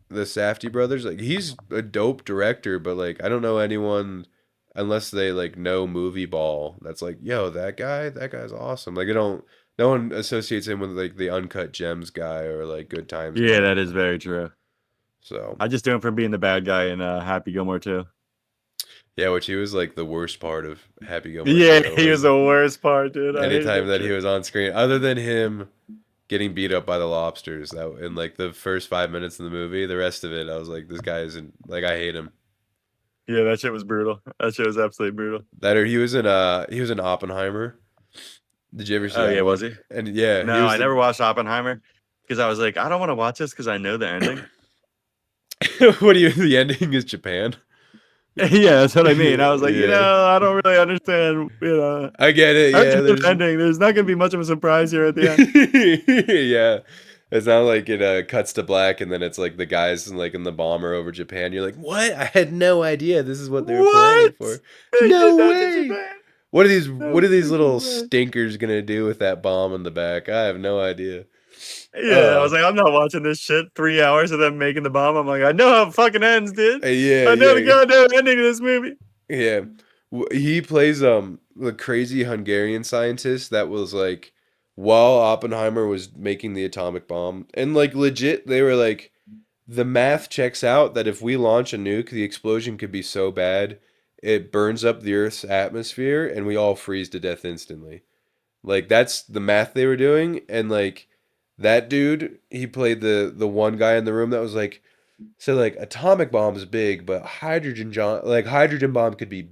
the Safdie brothers, like he's a dope director, but like I don't know anyone unless they like know movie ball that's like, yo, that guy's awesome. Like I don't, no one associates him with like the Uncut Gems guy or like Good Times Yeah, guy. that is very true. So I just do him for being the bad guy in Happy Gilmore too. yeah, which he was like the worst part of Happy Gilmore Yeah, 2 he was was the worst part, dude. I hated anytime that that he shit. was on screen, other than him getting beat up by the lobsters that in like the first 5 minutes of the movie, the rest of it I was like, this guy isn't like, I hate him. Yeah, that shit was brutal. That shit was absolutely brutal. That or he was in Oppenheimer. Did you ever see Oh that yeah, was one? he? And yeah, he No, was I the never watched Oppenheimer because I was like, I don't want to watch this because I know the ending. what do you the ending is Japan. Yeah, that's what I mean. I was like, Yeah. I don't really understand. I get it. I Yeah, just know the there's ending. There's not gonna be much of a surprise here at the end. yeah. It's not like it cuts to black and then it's like the guys like in the bomber over Japan. You're like, what? I had no idea this is what they were planning What? for. They did No that to way. Japan? What No are these little freaking way. stinkers gonna do with that bomb in the back? I have no idea. Yeah, I Uh was like, I'm not watching this shit. 3 hours of them making the bomb. I'm like, I know how it fucking ends, dude. yeah, I know the yeah. goddamn ending of this movie. Yeah. He plays the crazy Hungarian scientist that was like while Oppenheimer was making the atomic bomb and like legit they were like the math checks out that if we launch a nuke the explosion could be so bad it burns up the earth's atmosphere and we all freeze to death instantly. Like that's the math they were doing and like that dude he played the one guy in the room that was like so like atomic bomb is big, but hydrogen bomb could be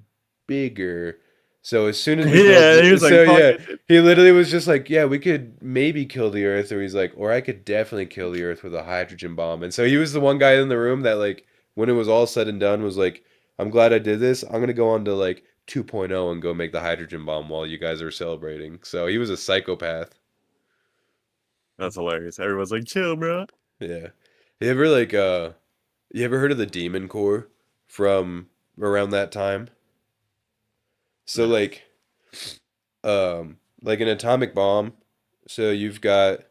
bigger. So as soon as we build, Yeah, he was like, so fuck yeah, it, dude. he literally was just like, yeah, we could maybe kill the Earth, or he's like, or I could definitely kill the Earth with a hydrogen bomb. And so he was the one guy in the room that like when it was all said and done was like, I'm glad I did this. I'm gonna go on to like 2.0 and go make the hydrogen bomb while you guys are celebrating. So he was a psychopath. That's hilarious. Everyone's like, chill, bro. Yeah. You ever like you ever heard of the Demon Core from around that time? So No. like an atomic bomb. So you've got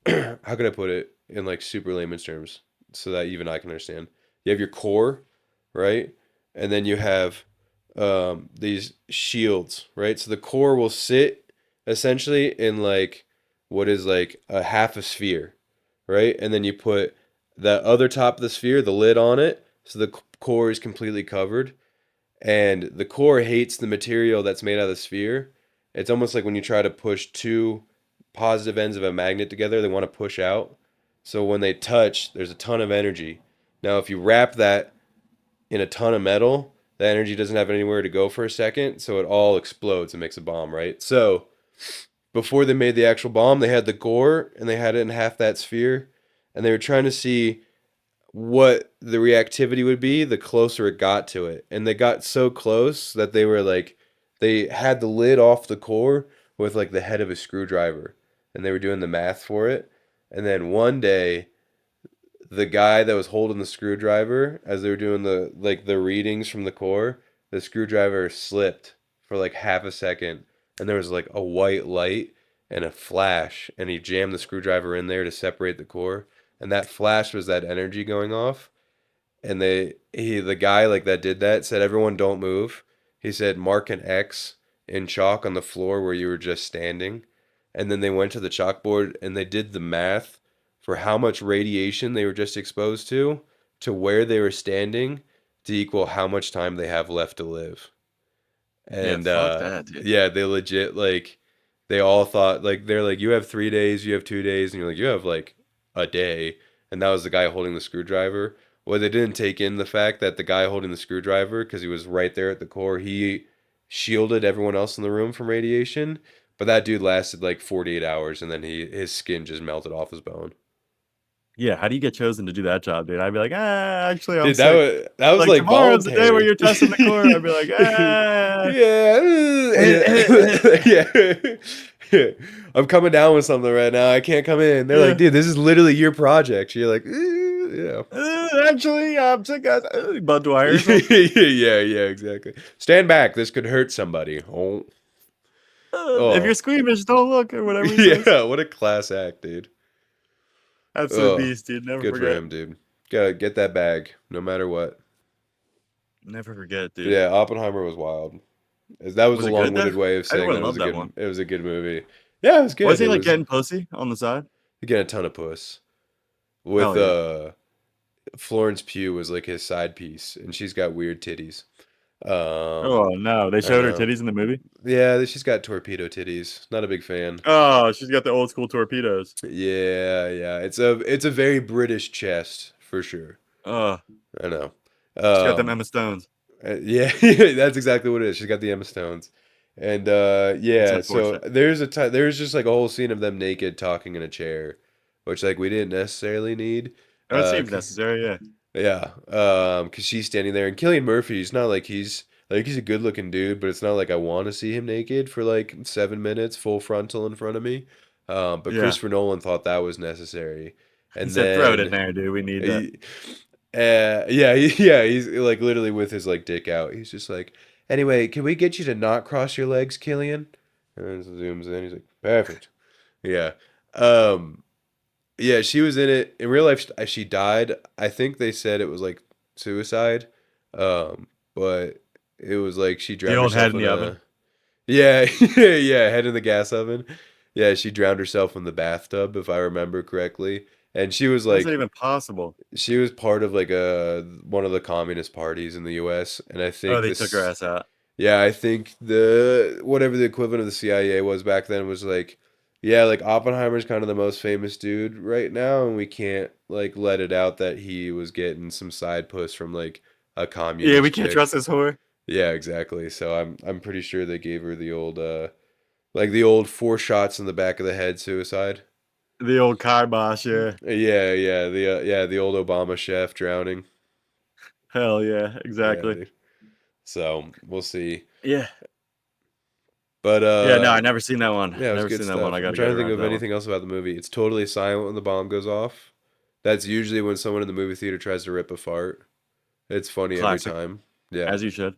how can I put it in like super layman's terms so that even I can understand. You have your core, right? And then you have these shields, right? So the core will sit essentially in like what is like a half a sphere, right? And then you put the other top of the sphere, the lid on it, so the core is completely covered. And the core hates the material that's made out of the sphere. It's almost like when you try to push two positive ends of a magnet together, they want to push out. So when they touch, there's a ton of energy. Now, if you wrap that in a ton of metal, that energy doesn't have anywhere to go for a second, so it all explodes and makes a bomb, right? So before they made the actual bomb, they had the core and they had it in half that sphere, and they were trying to see what the reactivity would be the closer it got to it. And they got so close that they were like, they had the lid off the core with like the head of a screwdriver. And they were doing the math for it. And then one day, the guy that was holding the screwdriver, as they were doing the readings from the core, the screwdriver slipped for like half a second. And there was like a white light and a flash. And he jammed the screwdriver in there to separate the core. And that flash was that energy going off and the guy like that did that said everyone don't move. He said mark an X in chalk on the floor where you were just standing. And then they went to the chalkboard and they did the math for how much radiation they were just exposed to where they were standing to equal how much time they have left to live. Yeah, And fuck that, dude. yeah, they legit like they all thought like they're like you have 3 days, you have 2 days, and you're like you have like a day. And that was the guy holding the screwdriver. Well, they didn't take in the fact that the guy holding the screwdriver, because he was right there at the core, he shielded everyone else in the room from radiation. But that dude lasted like 48 hours, and then his skin just melted off his bone. Yeah, how do you get chosen to do that job, dude? I'd be like, actually, I'm Dude, sick. that was Like like tomorrow's the day where voluntary. you're testing the core. I'd be like, Yeah, yeah, yeah. I'm coming down with something right now. I can't come in. They're like, yeah. dude, this is literally your project. You're like, Yeah. Actually, I'm sick as Bud Dwyer or something. Yeah, yeah, exactly. Stand back. This could hurt somebody. Oh, If oh, you're squeamish, don't look or whatever he says. yeah. What a class act, dude. Absolute Oh, beast, dude. Never good for forget. him, dude. Gotta get that bag, no matter what. Never forget, dude. Yeah, Oppenheimer was wild. That was a Was it good though? long-winded way of saying Everyone that it was loved a that good. one. It was a good movie. Yeah, it was Was good. he It like was getting pussy on the side? again a ton of puss with Hell yeah. Florence Pugh was like his side piece, and she's got weird titties. Um, Oh no, they I showed her know. titties in the movie. Yeah, she's got torpedo titties. Not a big fan. Oh, she's got the old school torpedoes. Yeah, yeah. It's a very British chest for sure. Oh, I know. she got them Um, Emma Stones. yeah, that's exactly what it is. She's got the Emma Stones, and It's yeah. So unfortunate. there's just like a whole scene of them naked talking in a chair, which like we didn't necessarily need. Oh, it seems necessary, yeah. Yeah, because she's standing there, and Killian Murphy's not like he's a good looking dude, but it's not like I want to see him naked for like 7 minutes, full frontal in front of me. But Yeah. Christopher Nolan thought that was necessary, He and said, throw it in then there, dude. We need that. he, yeah, yeah, he's like literally with his like dick out. He's just like, anyway, can we get you to not cross your legs, Killian? And it zooms in. He's like, perfect. Yeah. Um, yeah, she was in it. In real life, she died. I think they said it was like suicide. Um, but it was like she The drowned old head herself in in the oven. a yeah, yeah, head in the gas oven. Yeah, she drowned herself in the bathtub, if I remember correctly. And she was How's that like even possible? she was part of like a one of the communist parties in the US, and I Oh, think they took her this ass out. yeah, I think the whatever the equivalent of the CIA was back then was like, yeah, like Oppenheimer's kind of the most famous dude right now, and we can't like let it out that he was getting some side puss from like a Yeah, we communist can't trust chick. this whore. Yeah, exactly. So I'm pretty sure they gave her the old like the old four shots in the back of the head suicide. The old kibosh, yeah. Yeah, yeah, the old Obama chef drowning. Hell yeah, Yeah, exactly. dude. So we'll see. Yeah. But Yeah, no, I never seen that one. yeah, it was Never good seen that one. stuff. I I'm gotta get trying to think around to of that one. anything else about the movie. It's totally silent when the bomb goes off. That's usually when someone in the movie theater tries to rip a fart. It's funny every Classic. time. Yeah. As you should.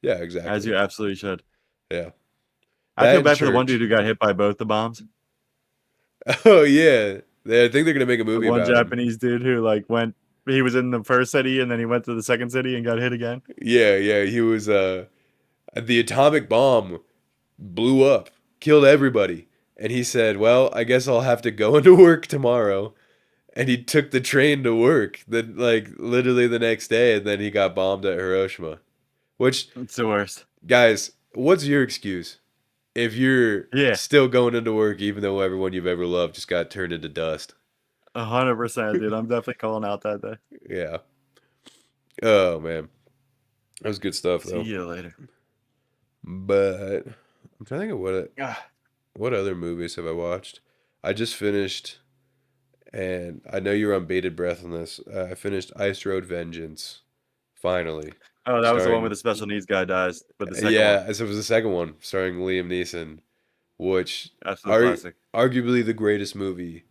Yeah, As exactly. you absolutely should. Yeah. I feel That in bad for the one dude church. who got hit by both the bombs. Oh yeah. I think they're gonna make a The movie one about him. Japanese dude who like went he was in the first city and then he went to the second city and got hit again. Yeah, yeah. He was the atomic bomb blew up, killed everybody. And he said, well, I guess I'll have to go into work tomorrow. And he took the train to work then like literally the next day, and then he got bombed at Hiroshima. Which, It's the worst. guys, what's your excuse if you're Yeah, still going into work even though everyone you've ever loved just got turned into dust? 100%, dude. I'm definitely calling out that day. Yeah. Oh man, that was good stuff See though. you later. But I'm trying to think of Ah. what other movies have I watched. I just finished, and I know you're on bated breath on this. I finished Ice Road Vengeance finally, Oh, that was the one where starring the special needs guy dies, but the second one, yeah, so it was the second one starring Liam Neeson, which absolute are classic. arguably the greatest movie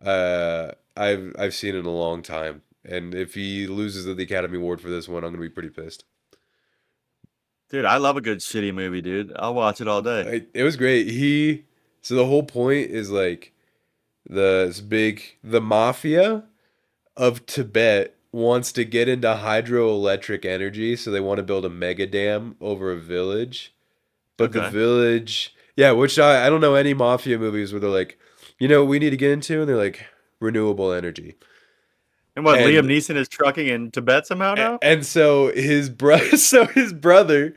I've seen in a long time. And if he loses the Academy Award for this one, I'm gonna be pretty pissed. Dude, I love a good shitty movie, dude. I'll watch it all day. It was great. So the whole point is like the mafia of Tibet wants to get into hydroelectric energy, so they want to build a mega dam over a village. But the Okay. village, yeah, which I don't know any mafia movies where they're like, you know what we need to get into, and they're like renewable energy. And what, Liam And Neeson is trucking in Tibet somehow now? and so his brother, so his brother,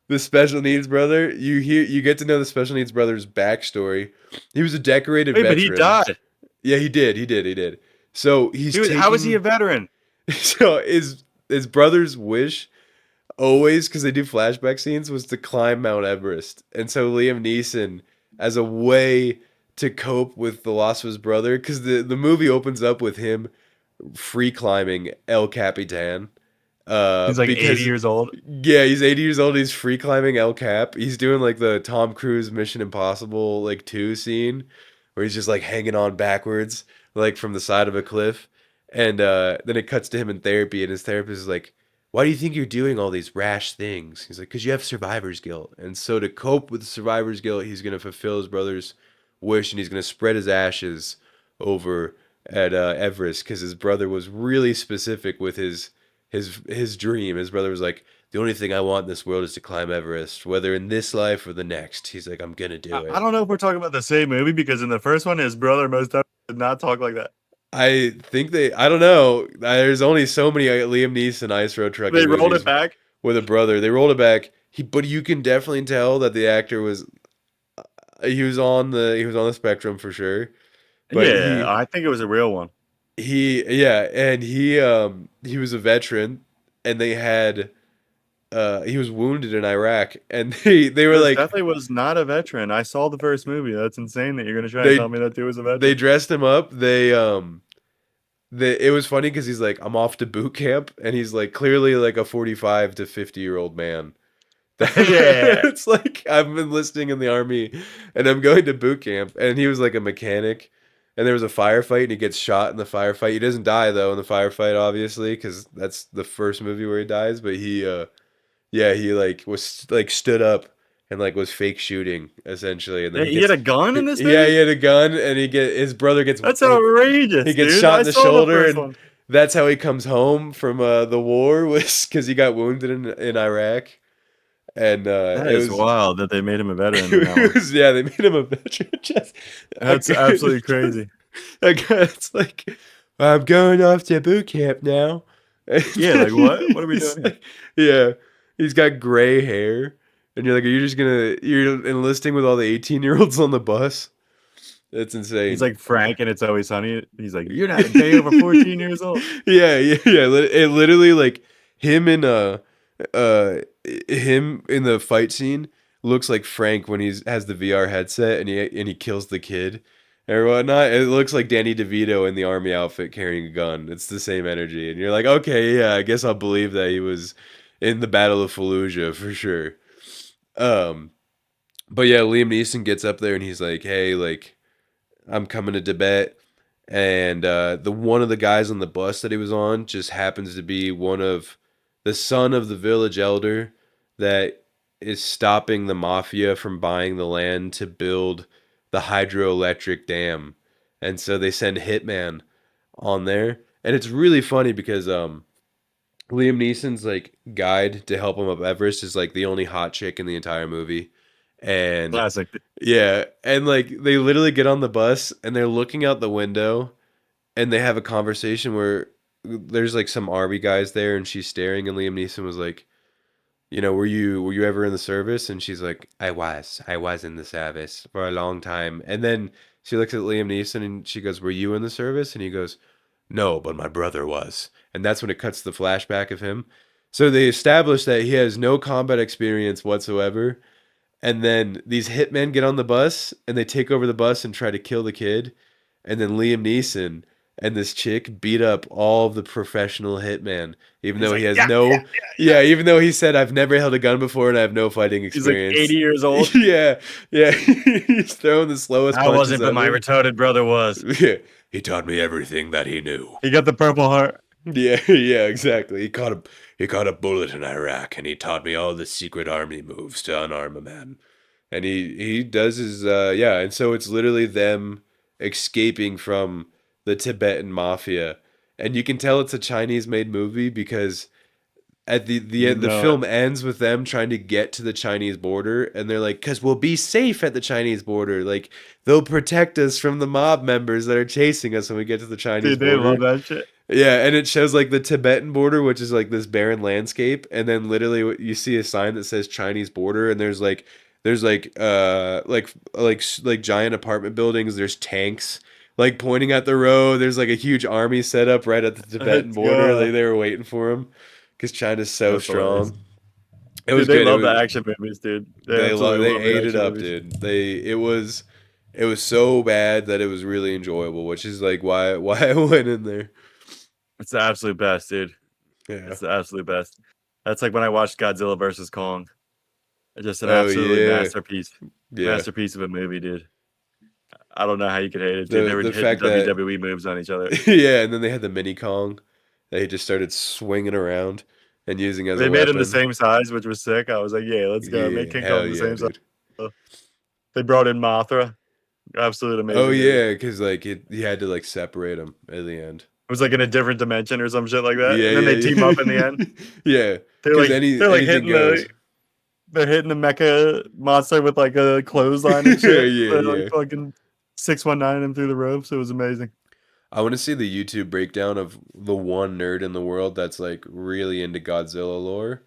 the special needs brother, you get to know the special needs brother's backstory. He was a decorated Wait, but he veteran. died. Yeah, he did. So he's How is he a taking veteran? so his brother's wish always, because they do flashback scenes, was to climb Mount Everest. And so Liam Neeson, as a way to cope with the loss of his brother, because the movie opens up with him free climbing El Capitan. He's like 80 Because years old. yeah, he's 80 years old. He's free climbing El Cap. He's doing like the Tom Cruise Mission Impossible like 2 scene where he's just like hanging on backwards like from the side of a cliff. And then it cuts to him in therapy, and his therapist is like, "Why do you think you're doing all these rash things?" He's like, "Because you have survivor's guilt." And so to cope with survivor's guilt, he's gonna fulfill his brother's wish, and he's gonna spread his ashes over at Everest because his brother was really specific with his dream. His brother was like, "The only thing I want in this world is to climb Everest, whether in this life or the next." He's like, "I'm gonna do I it." don't know if we're talking about the same movie because in the first one, his brother most definitely did not talk like that. I think they. I don't know. There's only so many Liam Neeson ice road trucking They rolled it movies back. with a brother. They rolled it back. But you can definitely tell that the actor was he was on the spectrum for sure. But Yeah, I think it was a real one. yeah, and he was a veteran, and they had he was wounded in Iraq, and they were Most like definitely was not a veteran. I saw the first movie. That's insane that you're gonna try and tell they me that dude was a they veteran. dressed him up. It was funny because he's like, I'm off to boot camp, and he's like clearly like a 45 to 50-year-old man. Yeah. It's like I'm enlisting in the army, and I'm going to boot camp, and he was like a mechanic, and there was a firefight, and he gets shot in the firefight. He doesn't die though in the firefight, obviously, because that's the first movie where he dies. But yeah, he like was like stood up and like was fake shooting essentially, and then He had a gun in this yeah, he movie? had a gun, and his brother That's he outrageous, gets dude. shot I in the saw the shoulder, first and one. that's how he comes home from the war was because he got wounded in Iraq, and That is wild that they made him a veteran in that it one. was yeah they made him a veteran. Just That's absolutely crazy. it's like I'm going off to boot camp now. And Yeah, like what? What are we he's doing here? like, yeah, he's got gray hair, and you're like, are you just gonna you're enlisting with all the 18-year-olds on the bus? That's He's insane. like Frank and It's Always Sunny. He's like, you're not a day over 14 years old. Yeah. It literally like him in uh him in the fight scene looks like Frank when he's has the VR headset and he kills the kid or whatnot. It looks like Danny DeVito in the army outfit carrying a gun. It's the same energy, and you're like, okay, yeah, I guess I'll believe that he was in the Battle of Fallujah for sure. Um, but yeah, Liam Neeson gets up there and he's like, hey, like I'm coming to Tibet, and the one of the guys on the bus that he was on just happens to be one of the son of the village elder that is stopping the mafia from buying the land to build the hydroelectric dam, and so they send Hitman on there, and it's really funny because Liam Neeson's like guide to help him up Everest is like the only hot chick in the entire movie, and Classic. yeah, and like they literally get on the bus and they're looking out the window and they have a conversation where there's like some army guys there and she's staring and Liam Neeson was like, were you ever in the service? And she's like, I was in the service for a long time. And then she looks at Liam Neeson and she goes, were you in the service? And he goes, no, but my brother was. And that's when it cuts the flashback of him. So they establish that he has no combat experience whatsoever, and then these hitmen get on the bus and they take over the bus and try to kill the kid. And then Liam Neeson and this chick beat up all of the professional hitmen, even He's though he like, has yeah, yeah, no, yeah. yeah, even though he said, I've never held a gun before and I have no fighting He's like experience. 80 years old. Yeah, yeah. He's throwing the slowest I punches wasn't, but my ever. retarded brother was. Yeah, he taught me everything that he knew. He got the Purple Heart. Yeah, yeah, exactly. He caught a bullet in Iraq and he taught me all the secret army moves to unarm a man. And he does his yeah, and so it's literally them escaping from the Tibetan mafia. And you can tell it's a Chinese made movie because at the You end the know it. film ends with them trying to get to the Chinese border and they're like, cuz we'll be safe at the Chinese border. Like they'll protect us from the mob members that are chasing us when we get to the Chinese Dude, they love border. that shit. Yeah, and it shows like the Tibetan border, which is like this barren landscape, and then literally you see a sign that says Chinese border, and there's like giant apartment buildings. There's tanks like pointing at the road. There's like a huge army set up right at the Tibetan Let's border. go. They were waiting for him because China's so That's hilarious. strong. It Dude, was they good. It love the was action movies, dude. They absolutely they love the ate it action up, movies. dude. It was so bad that it was really enjoyable, which is like why I went in there. It's the absolute best, dude. Yeah. It's the absolute best. That's like when I watched Godzilla versus Kong. Just an Oh absolutely yeah. masterpiece. Yeah. Masterpiece of a movie, dude. I don't know how you could hate it, dude. They The were the hitting fact that WWE moves on each other. yeah, and then they had the mini Kong that he just started swinging around and using as a They made him the weapon. same size, which was sick. I was like, yeah, let's go. Make Yeah, King hell Kong the yeah, same size. dude. They brought in Mothra. Absolute Oh amazing movie. yeah, because like he had to like separate him at the end. It was like in a different dimension or some shit like that. Yeah, And then they yeah, team up in the yeah. end. Yeah, They're because like they're like anything hitting the goes. they're hitting the mecha monster with like a clothesline and Yeah, shit. They're like yeah. fucking 619 him through the ropes. It was amazing. I want to see the YouTube breakdown of the one nerd in the world that's like really into Godzilla lore,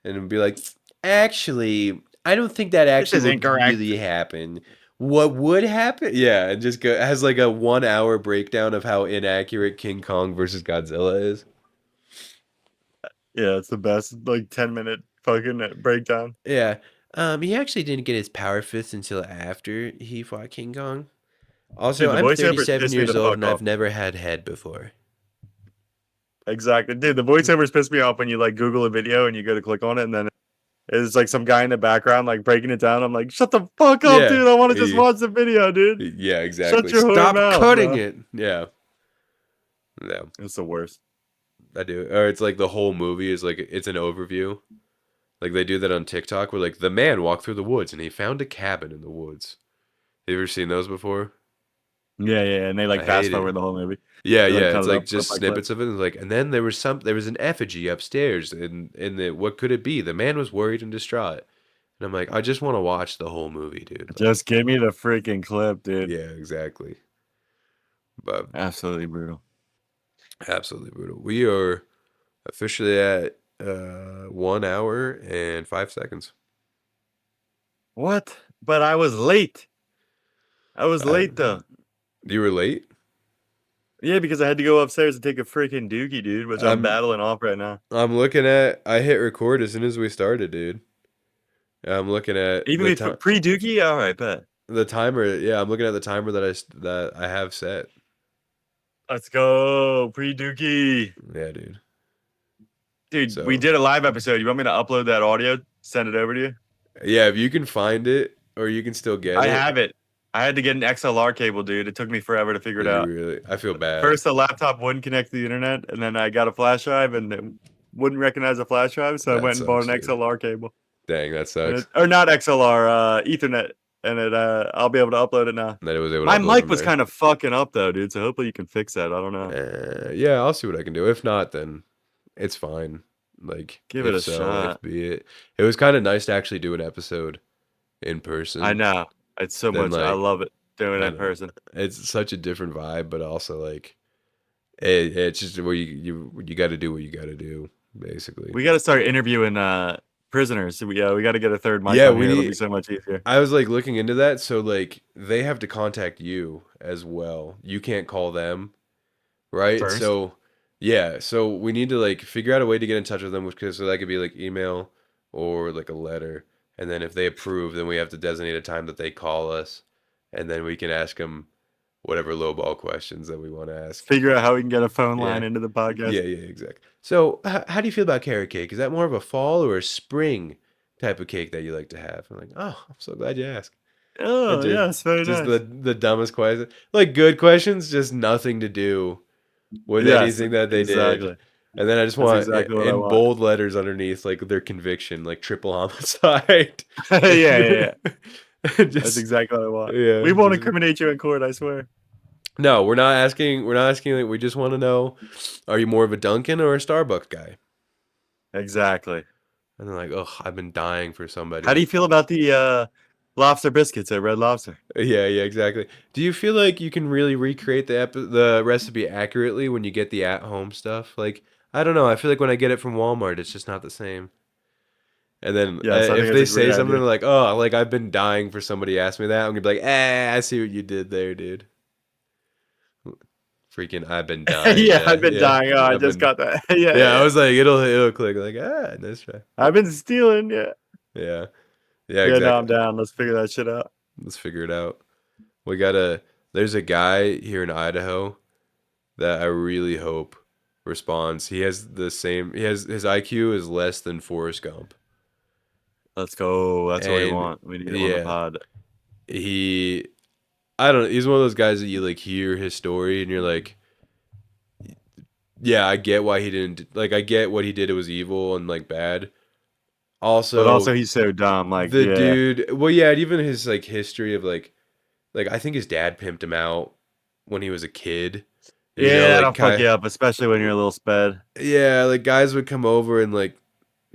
and be like, actually, I don't think that This actually is would incorrect. really happen. What would happen? Yeah, and just go has like a 1 hour breakdown of how inaccurate King Kong versus Godzilla is. Yeah, it's the best. Like 10-minute fucking breakdown. Yeah. He actually didn't get his power fists until after he fought King Kong. Dude, Also, the I'm voiceovers 37 pissed me years the old fuck and I've off. never had head before. Exactly. Dude, the voiceovers piss me off when you like Google a video and you go to click on it and then it's like some guy in the background like breaking it down. I'm like, shut the fuck up, Yeah. dude. I want to just he- watch the video, dude. yeah, Shut exactly. your whore Stop mouth, cutting bro. it. Yeah. Yeah. It's the worst. I do. Or it's like the whole movie is like it's an overview. Like they do that on TikTok where like the man walked through the woods and he found a cabin in the woods. Have you ever seen those before? Yeah, yeah, and they like I fast hate forward it. the whole movie. Yeah, They like yeah. cut It's it like up clip just by clip. snippets of it. And like, and then there was an effigy upstairs, and the what could it be? The man was worried and distraught. And I'm like, I just want to watch the whole movie, dude. Like, Just give me the freaking clip, dude. yeah, exactly. But Absolutely brutal. absolutely brutal. We are officially at 1 hour and 5 seconds. What? But I was late. I was Uh, late though. you were late. Yeah, because I had to go upstairs and take a freaking dookie, dude, which I'm I'm battling off right now. I'm looking at. I hit record as soon as we started, dude. I'm looking at Even the before time. pre-dookie, all right, bet. The timer. Yeah, I'm looking at the timer that I have set. Let's go pre-dookie. Yeah, dude. Dude, we So did a live episode. You want me to upload that audio? Send it over to you? yeah, if you can find it or you can still get I it, have it. I had to get an XLR cable, dude. It took me forever to figure it you out. really. I feel bad. First, the laptop wouldn't connect to the internet, and then I got a flash drive, and it wouldn't recognize a flash drive, so I That went and bought sucks, an dude. XLR cable, Dang, that and it, sucks. or not XLR, Ethernet, and it. I'll be able to upload it now. That it was able to My upload mic from was there. kind of fucking up though, dude. So hopefully you can fix that. I don't know. Yeah, I'll see what I can do. If not, then it's fine. Like, Give it if a so, if shot. be it. It was kind of nice to actually do an episode in I person. know. It's so Then much. I like, love it doing it I in know person. it's such a different vibe, but also like it's just where you got to do what you got to do, basically. We got to start interviewing prisoners. We got to get a third mic Yeah, on we here. It'll be need. so much easier. I was like looking into that, so like they have to contact you as well. You can't call them, right? First, So yeah, so we need to like figure out a way to get in touch with them, which so that could be like email or like a letter, and then if they approve, then we have to designate a time that they call us, and then we can ask them whatever lowball questions that we want to ask. figure out how we can get a phone Yeah, line into the podcast. yeah, yeah, exactly. So how do you feel about carrot cake? Is that more of a fall or a spring type of cake that you like to have? I'm like, oh, I'm so glad you asked. It Oh, yes, very just nice. the dumbest question. Like good questions, just nothing to do with Yes, anything that they did. exactly. And then I just That's want exactly what I in want. bold letters underneath like their conviction, like triple homicide. Yeah, yeah, yeah. That's Just exactly what I want. yeah, We won't just incriminate you in court, I swear. no, we're not asking. We're not asking. Like, we just want to know: are you more of a Dunkin' or a Starbucks guy? Exactly. And they're like, oh, I've been dying for How do somebody. you feel about the lobster biscuits at Red Lobster? Yeah, yeah, exactly. Do you feel like you can really recreate the recipe accurately when you get the at-home stuff? Like, I don't know. I feel like when I get it from Walmart, it's just not the same. And then Yes, I think if it's they a great say something idea. like, "Oh, like I've been dying for somebody to ask me that," I'm gonna be like, I see what you did there, dude. Freaking, I've been dying. Yeah, I've Yeah, been yeah. dying. Oh, I I've just been. got that. Yeah, Yeah, I yeah. was like, it'll click. Like, nice try. I've been stealing. Yeah. Yeah, yeah, Yeah, no, I'm exactly. down. Let's figure that shit out. Let's figure it out. We gotta. There's a guy here in Idaho that I really hope responds. He has the same. He has his IQ is less than Forrest Gump, Let's go. That's what we and want. We need him on the yeah, pod. he I don't know. He's one of those guys that you like hear his story and you're like, yeah, I get why he didn't like. I get what he did. It was evil and like bad. But also, Also, he's so dumb. Like, the yeah, dude. Well, yeah, even his like history of like I think his dad pimped him out when he was a kid. You know, yeah, like that'll fuck guy. you up, especially when you're a little sped. Yeah, like guys would come over and like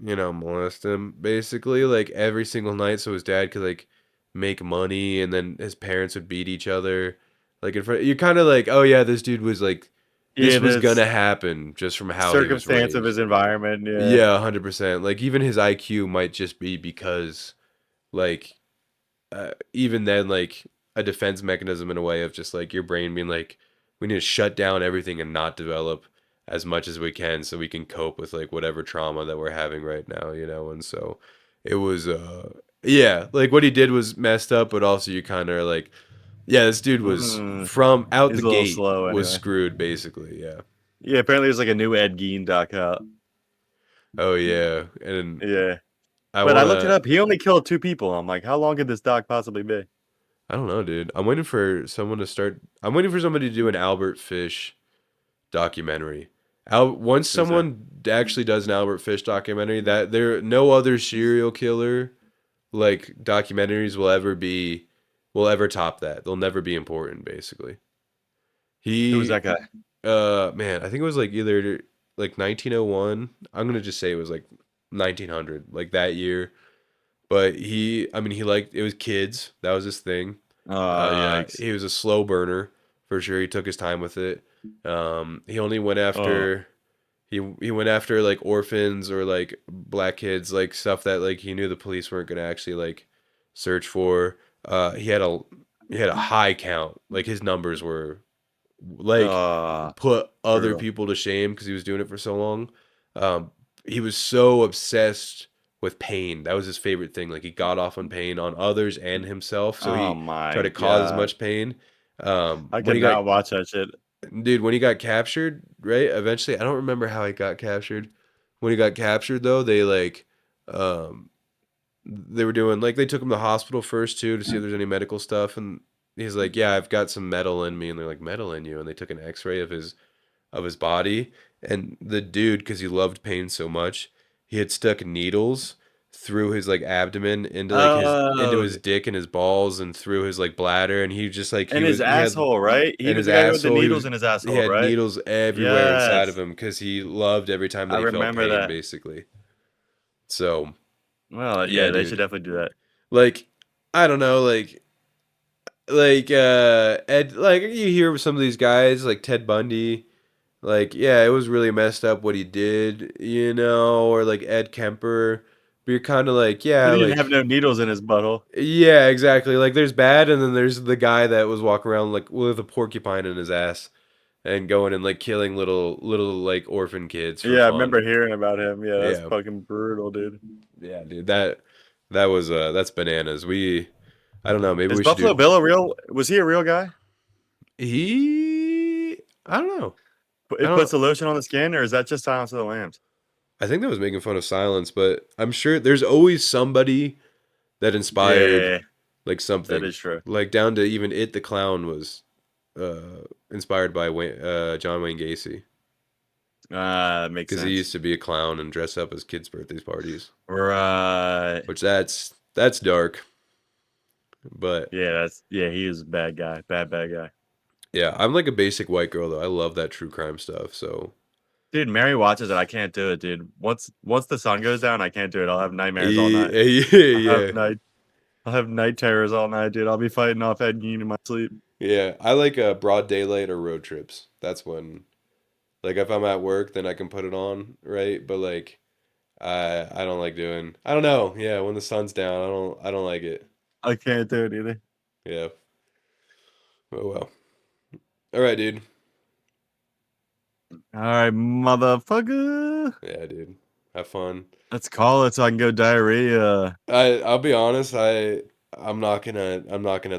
molest him basically like every single night so his dad could like make money and then his parents would beat each other like in front you're kind of like, "Oh yeah, this dude was like this Yeah, was that's gonna happen just from how he was circumstance of his raised." environment. Yeah. Yeah, 100%. Like even his IQ might just be because like even then like a defense mechanism in a way of just like your brain being like we need to shut down everything and not develop as much as we can so we can cope with like whatever trauma that we're having right now, and so it was yeah, like what he did was messed up, but also you kind of are like, yeah, this dude was Mm, from out he's the a little gate slow was anyway. screwed basically, yeah. Yeah, apparently there's like a new Ed Gein doc out. Oh yeah, and Yeah. I But I want looked it to up. He only killed two people. I'm like, how long could this doc possibly be? I don't know, dude. I'm waiting for somebody to do an Albert Fish documentary. Once Who's that? someone actually does an Albert Fish documentary, that there no other serial killer like documentaries will ever top that. They'll never be important basically. Who was He that guy? man, I think it was like either like 1901. I'm going to just say it was like 1900, like that year. But I mean he liked it was kids. That was his thing. Oh, yikes. He was a slow burner for sure. He took his time with it. He only went Oh, after he went after like orphans or like black kids, like stuff that like he knew the police weren't gonna actually like search for. He had a high count. Like his numbers were like oh, put other brutal. people to shame because he was doing it for so long. Um, he was so obsessed with pain. That was his favorite thing. Like he got off on pain on others and himself. So Oh he tried my to cause as God. much pain. I When could he got not watch that shit. dude, when he got captured, right? Eventually, I don't remember how he got captured. When he got captured, though, um, they were doing like they took him to the hospital first too to see if there's any medical stuff, and he's like, "Yeah, I've got some metal in me," and they're like, "Metal in you?" And they took an X-ray of his body, and the dude, because he loved pain so much, he had stuck needles through his like abdomen into Oh, his dick and his balls and through his like bladder, and he just like and his he had asshole, right? He and was his the guy with the asshole needles in his he asshole, had right? needles everywhere inside of Yes. him because he loved every time that I he felt remember pain that. basically. So Well, yeah, yeah, they should dude, definitely do that. like I don't know, like Ed, like you hear some of these guys like Ted Bundy, like yeah, it was really messed up what he did, or like Ed Kemper, but you're kind of like yeah, But he didn't have like no needles in his butthole. yeah, exactly, like there's bad and then there's the guy that was walking around like with a porcupine in his ass and going and like killing little like orphan kids for Yeah, I fun. remember hearing about him. Yeah, that's Yeah. fucking brutal, dude. Yeah, dude, that was that's bananas. I don't know, maybe Is we should Buffalo do Bill a real? Was he a real guy? I don't know. I It puts don't the lotion on the skin, or is that just Silence of the Lambs? I think that was making fun of silence, but I'm sure there's always somebody that inspired Yeah, like that something. is true. Like down to even It the Clown was inspired by John Wayne Gacy That makes because he sense. used to be a clown and dress up as kids' birthdays parties, Right. which that's dark. But Yeah, yeah. He is a bad guy. Bad guy. yeah, I'm like a basic white girl though. I love that true crime stuff. So Dude, Mary watches it. I can't do it, dude. Once the sun goes down, I can't do it. I'll have nightmares all night. I'll have yeah, night. I'll have night terrors all night, dude. I'll be fighting off Ed Gein in my sleep. yeah. I like broad daylight or road trips. That's when like if I'm at work, then I can put it on, right? But like I don't like doing. I don't know. Yeah, when the sun's down, I don't like it. I can't do it either. Yeah. Oh well. All right, dude. All right, motherfucker. Yeah, dude. Have fun. Let's call it so I can go diarrhea. I'll be honest. I'm knocking at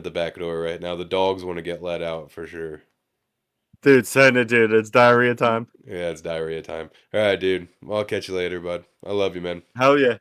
the back door right now. The dogs want to get let out for sure. Dude, send it, dude. It's diarrhea time. Yeah, it's diarrhea time. All right, dude. Well, I'll catch you later, bud. I love you, man. Hell yeah.